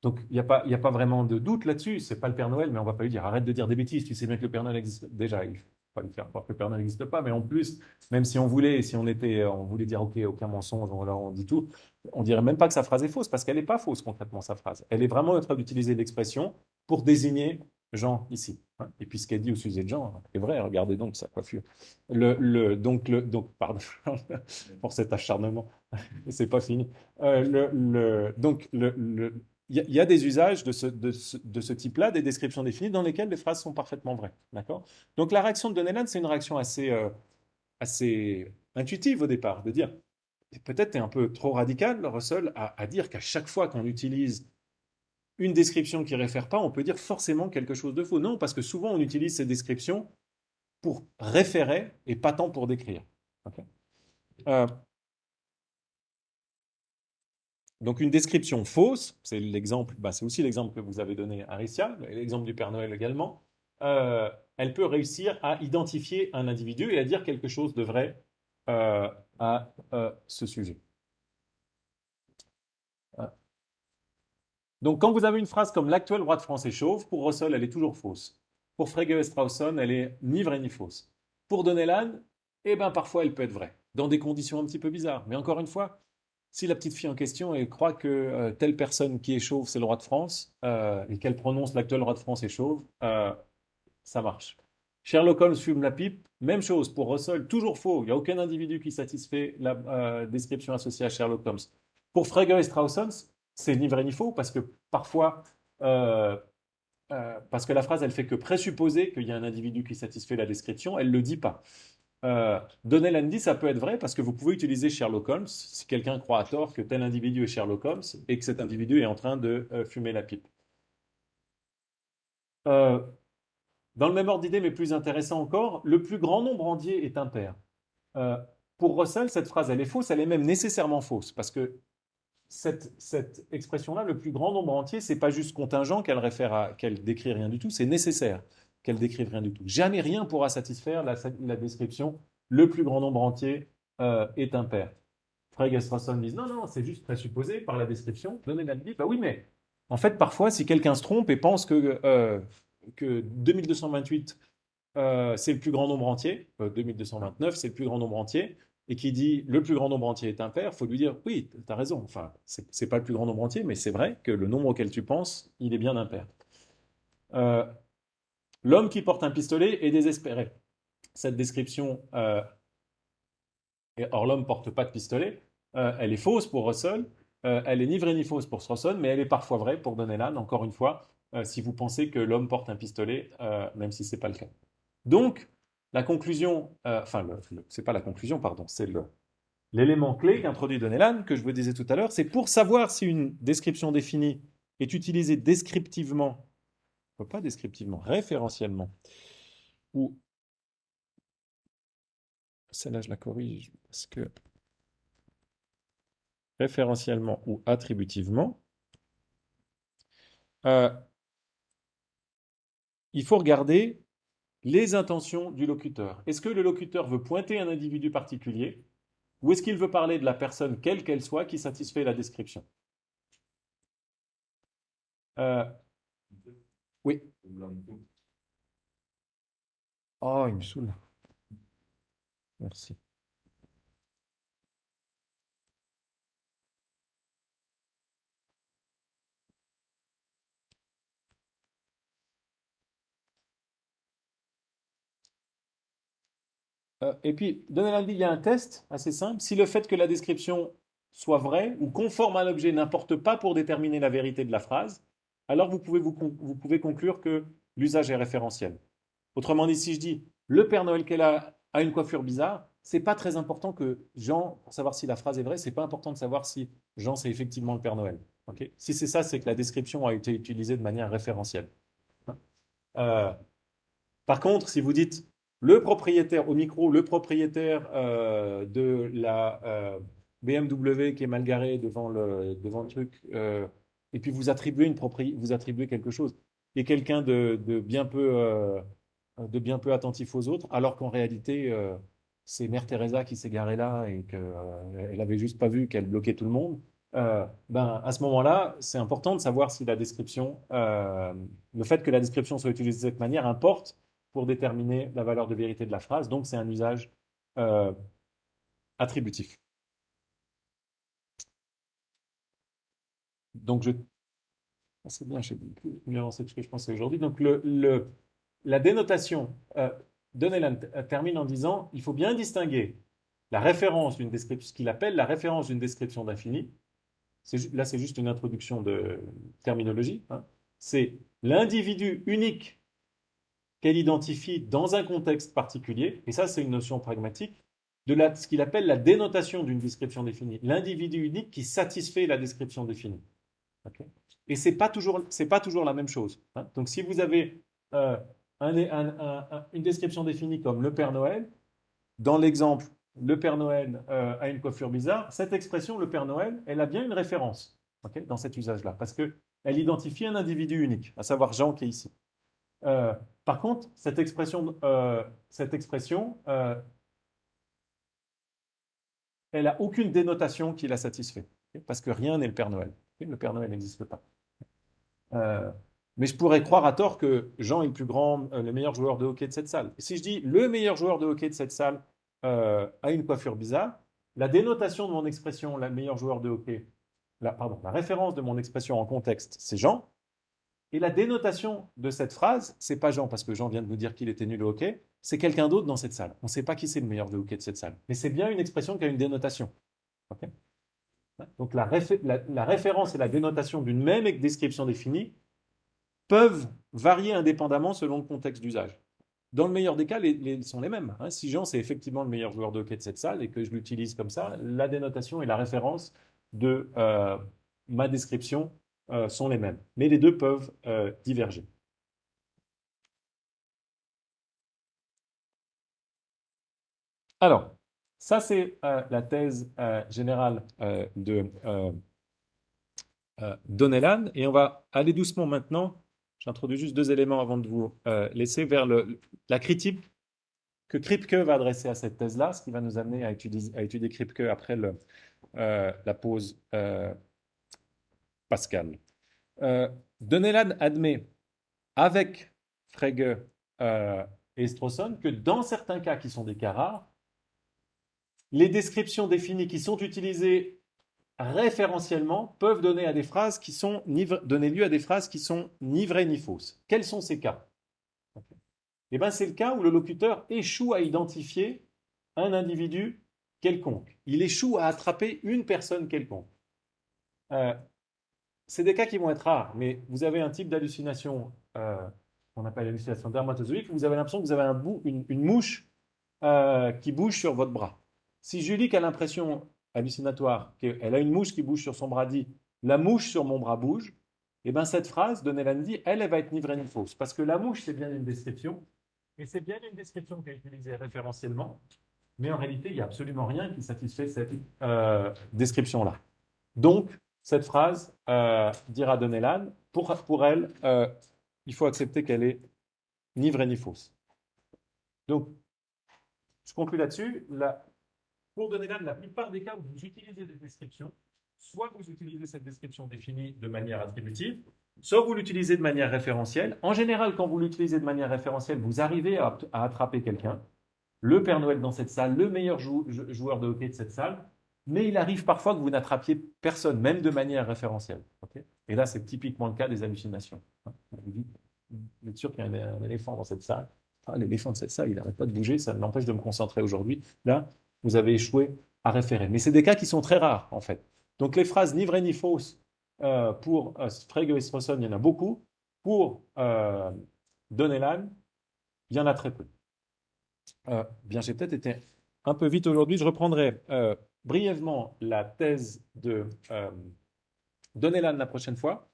Donc, il y a pas vraiment de doute là-dessus. C'est pas le Père Noël, mais on va pas lui dire arrête de dire des bêtises. Tu sais bien que le Père Noël existe. Déjà, il faut pas lui faire croire que le Père Noël n'existe pas. Mais en plus, même si on voulait, si on voulait dire ok, aucun mensonge, on dit tout, on dirait même pas que sa phrase est fausse parce qu'elle n'est pas fausse concrètement sa phrase. Elle est vraiment en train d'utiliser l'expression pour désigner Jean ici. Hein. Et puis ce qu'elle dit au sujet de Jean est vrai. Regardez donc sa coiffure. Donc, pardon pour cet acharnement. C'est pas fini. Il y a des usages de ce type-là, des descriptions définies, dans lesquelles les phrases sont parfaitement vraies. D'accord? Donc la réaction de Donnellan, c'est une réaction assez intuitive au départ, de dire, et peut-être tu es un peu trop radical, Russell, à dire qu'à chaque fois qu'on utilise une description qui ne réfère pas, on peut dire forcément quelque chose de faux. Non, parce que souvent on utilise ces descriptions pour référer et pas tant pour décrire. Ok. Euh, Donc une description fausse, c'est l'exemple, c'est aussi l'exemple que vous avez donné à Rissia, l'exemple du Père Noël également, elle peut réussir à identifier un individu et à dire quelque chose de vrai à ce sujet. Donc quand vous avez une phrase comme l'actuel roi de France est chauve, pour Russell, elle est toujours fausse. Pour Frege et Straussson, elle est ni vraie ni fausse. Pour Donnellan, eh ben, parfois elle peut être vraie, dans des conditions un petit peu bizarres. Mais encore une fois, si la petite fille en question elle croit que telle personne qui est chauve, c'est le roi de France, et qu'elle prononce l'actuel roi de France est chauve, ça marche. Sherlock Holmes fume la pipe, même chose pour Russell, toujours faux. Il n'y a aucun individu qui satisfait la description associée à Sherlock Holmes. Pour Frege et Straussson, c'est ni vrai ni faux, parce que parfois, euh, parce que la phrase, elle fait que présupposer qu'il y a un individu qui satisfait la description, elle ne le dit pas. Donnellan dit ça peut être vrai parce que vous pouvez utiliser Sherlock Holmes si quelqu'un croit à tort que tel individu est Sherlock Holmes et que cet individu est en train de fumer la pipe. Euh, dans le même ordre d'idée, mais plus intéressant encore, le plus grand nombre entier est impair. Euh, pour Russell, cette phrase, elle est fausse, elle est même nécessairement fausse parce que cette expression-là, le plus grand nombre entier, c'est pas juste contingent qu'elle décrit rien du tout, c'est nécessaire qu'elle décrive rien du tout. Jamais rien pourra satisfaire la description le plus grand nombre entier est impair. Frege et Strawson disent non, non, c'est juste présupposé par la description. Donnellan dit bah oui, mais en fait, parfois, si quelqu'un se trompe et pense que 2228 c'est le plus grand nombre entier, 2229 c'est le plus grand nombre entier, et qui dit le plus grand nombre entier est impair, il faut lui dire oui, tu as raison, enfin, c'est pas le plus grand nombre entier, mais c'est vrai que le nombre auquel tu penses, il est bien impair. Euh, L'homme qui porte un pistolet est désespéré. Cette description, or l'homme porte pas de pistolet, elle est fausse pour Russell, elle est ni vraie ni fausse pour Strawson, mais elle est parfois vraie pour Donnellan, encore une fois, si vous pensez que l'homme porte un pistolet, même si c'est pas le cas. Donc, la conclusion, c'est pas la conclusion, pardon, c'est l'élément clé qu'introduit Donnellan, que je vous disais tout à l'heure, c'est pour savoir si une description définie est utilisée descriptivement, pas descriptivement, référentiellement, ou celle-là je la corrige parce que référentiellement ou attributivement, euh, il faut regarder les intentions du locuteur. Est-ce que le locuteur veut pointer un individu particulier ou est-ce qu'il veut parler de la personne, quelle qu'elle soit, qui satisfait la description? Euh, oui. Oh, il me saoule. Merci. Et puis, Donnelly, il y a un test assez simple. Si le fait que la description soit vraie ou conforme à l'objet n'importe pas pour déterminer la vérité de la phrase, alors vous pouvez conclure que l'usage est référentiel. Autrement dit, si je dis le Père Noël qu'elle a une coiffure bizarre, c'est pas très important que Jean, pour savoir si la phrase est vraie, c'est pas important de savoir si Jean c'est effectivement le Père Noël. Ok. Si c'est ça, c'est que la description a été utilisée de manière référentielle. Euh, Par contre, si vous dites le propriétaire au micro, le propriétaire de la BMW qui est mal garé devant le truc, et puis vous attribuez vous attribuez quelque chose, et quelqu'un de bien peu attentif aux autres, alors qu'en réalité, c'est Mère Teresa qui s'est garée là et qu'elle avait juste pas vu qu'elle bloquait tout le monde. Ben, à ce moment-là, c'est important de savoir si la description, le fait que la description soit utilisée de cette manière importe pour déterminer la valeur de vérité de la phrase. Donc, c'est un usage euh, attributif. Donc, c'est bien, j'ai mieux avancé que ce que je pensais aujourd'hui. Donc, la dénotation, Donnellan termine en disant il faut bien distinguer la référence d'une description, ce qu'il appelle la référence d'une description d'infini. Là, c'est juste une introduction de terminologie. Hein. C'est l'individu unique qu'elle identifie dans un contexte particulier, et ça c'est une notion pragmatique, ce qu'il appelle la dénotation d'une description définie, l'individu unique qui satisfait la description définie. Okay. Et c'est pas toujours la même chose. Hein. Donc si vous avez une description définie comme le Père Noël, dans l'exemple le Père Noël a une coiffure bizarre, cette expression le Père Noël, elle a bien une référence dans cet usage-là, parce qu'elle identifie un individu unique, à savoir Jean qui est ici. Par contre, cette expression, elle n'a aucune dénotation qui la satisfait, parce que rien n'est le Père Noël. Le Père Noël n'existe pas. Mais je pourrais croire à tort que Jean est le plus grand, le meilleur joueur de hockey de cette salle. Et si je dis le meilleur joueur de hockey de cette salle a une coiffure bizarre, la dénotation de mon expression, le meilleur joueur de hockey, la référence de mon expression en contexte, c'est Jean. Et la dénotation de cette phrase, c'est pas Jean, parce que Jean vient de nous dire qu'il était nul au hockey, c'est quelqu'un d'autre dans cette salle. On ne sait pas qui c'est le meilleur de hockey de cette salle. Mais c'est bien une expression qui a une dénotation. Okay. Donc la référence et la dénotation d'une même description définie peuvent varier indépendamment selon le contexte d'usage. Dans le meilleur des cas, sont les mêmes. Hein. Si Jean, c'est effectivement le meilleur joueur de hockey de cette salle et que je l'utilise comme ça, la dénotation et la référence de ma description sont les mêmes. Mais les deux peuvent diverger. Alors, ça c'est la thèse générale de Donnellan. Et on va aller doucement maintenant. J'introduis juste deux éléments avant de vous laisser vers la critique que Kripke va adresser à cette thèse-là, ce qui va nous amener à étudier Kripke après la pause Pascal. Donnellan admet avec Frege et Strawson que dans certains cas qui sont des cas rares, les descriptions définies qui sont utilisées référentiellement peuvent donner lieu à des phrases qui sont ni vraies ni fausses. Quels sont ces cas? Eh bien, c'est le cas où le locuteur échoue à identifier un individu quelconque. Il échoue à attraper une personne quelconque. C'est des cas qui vont être rares, mais vous avez un type d'hallucination qu'on appelle l'hallucination dermatozoïque, vous avez l'impression que vous avez une mouche qui bouge sur votre bras. Si Julie a l'impression hallucinatoire qu'elle a une mouche qui bouge sur son bras, dit « la mouche sur mon bras bouge », et bien cette phrase, Donnellan dit, elle va être ni vraie ni fausse, parce que la mouche, c'est bien une description, et c'est bien une description qui est utilisée référentiellement, mais en réalité, il n'y a absolument rien qui satisfait cette description-là. Donc, cette phrase, dira Donnellan, pour elle, il faut accepter qu'elle est ni vraie ni fausse. Donc, je conclue là-dessus. Pour Donnellan, la plupart des cas où vous utilisez des descriptions, soit vous utilisez cette description définie de manière attributive, soit vous l'utilisez de manière référentielle. En général, quand vous l'utilisez de manière référentielle, vous arrivez à attraper quelqu'un, le Père Noël dans cette salle, le meilleur joueur de hockey de cette salle, mais il arrive parfois que vous n'attrapiez personne, même de manière référentielle. Okay, et là, c'est typiquement le cas des hallucinations. Vous êtes sûr qu'il y a un éléphant dans cette salle? L'éléphant de cette salle, il n'arrête pas de bouger, ça m'empêche de me concentrer aujourd'hui. Là, vous avez échoué à référer. Mais c'est des cas qui sont très rares, en fait. Donc, les phrases ni vraies ni fausses, pour Frege et Strawson, il y en a beaucoup. Pour Donnellan, il y en a très peu. Bien, j'ai peut-être été un peu vite aujourd'hui. Je reprendrai brièvement la thèse de Donnellan la prochaine fois.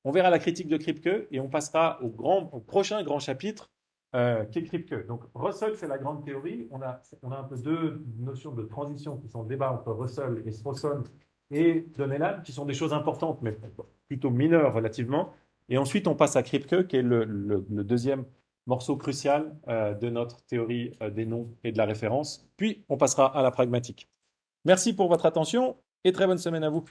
On verra la critique de Kripke et on passera au prochain grand chapitre qui est Kripke. Donc, Russell, c'est la grande théorie. On a un peu deux notions de transition qui sont le débat entre Russell et Strawson et Donnellan, qui sont des choses importantes, mais plutôt mineures relativement. Et ensuite, on passe à Kripke, qui est le deuxième morceau crucial de notre théorie des noms et de la référence. Puis, on passera à la pragmatique. Merci pour votre attention et très bonne semaine à vous.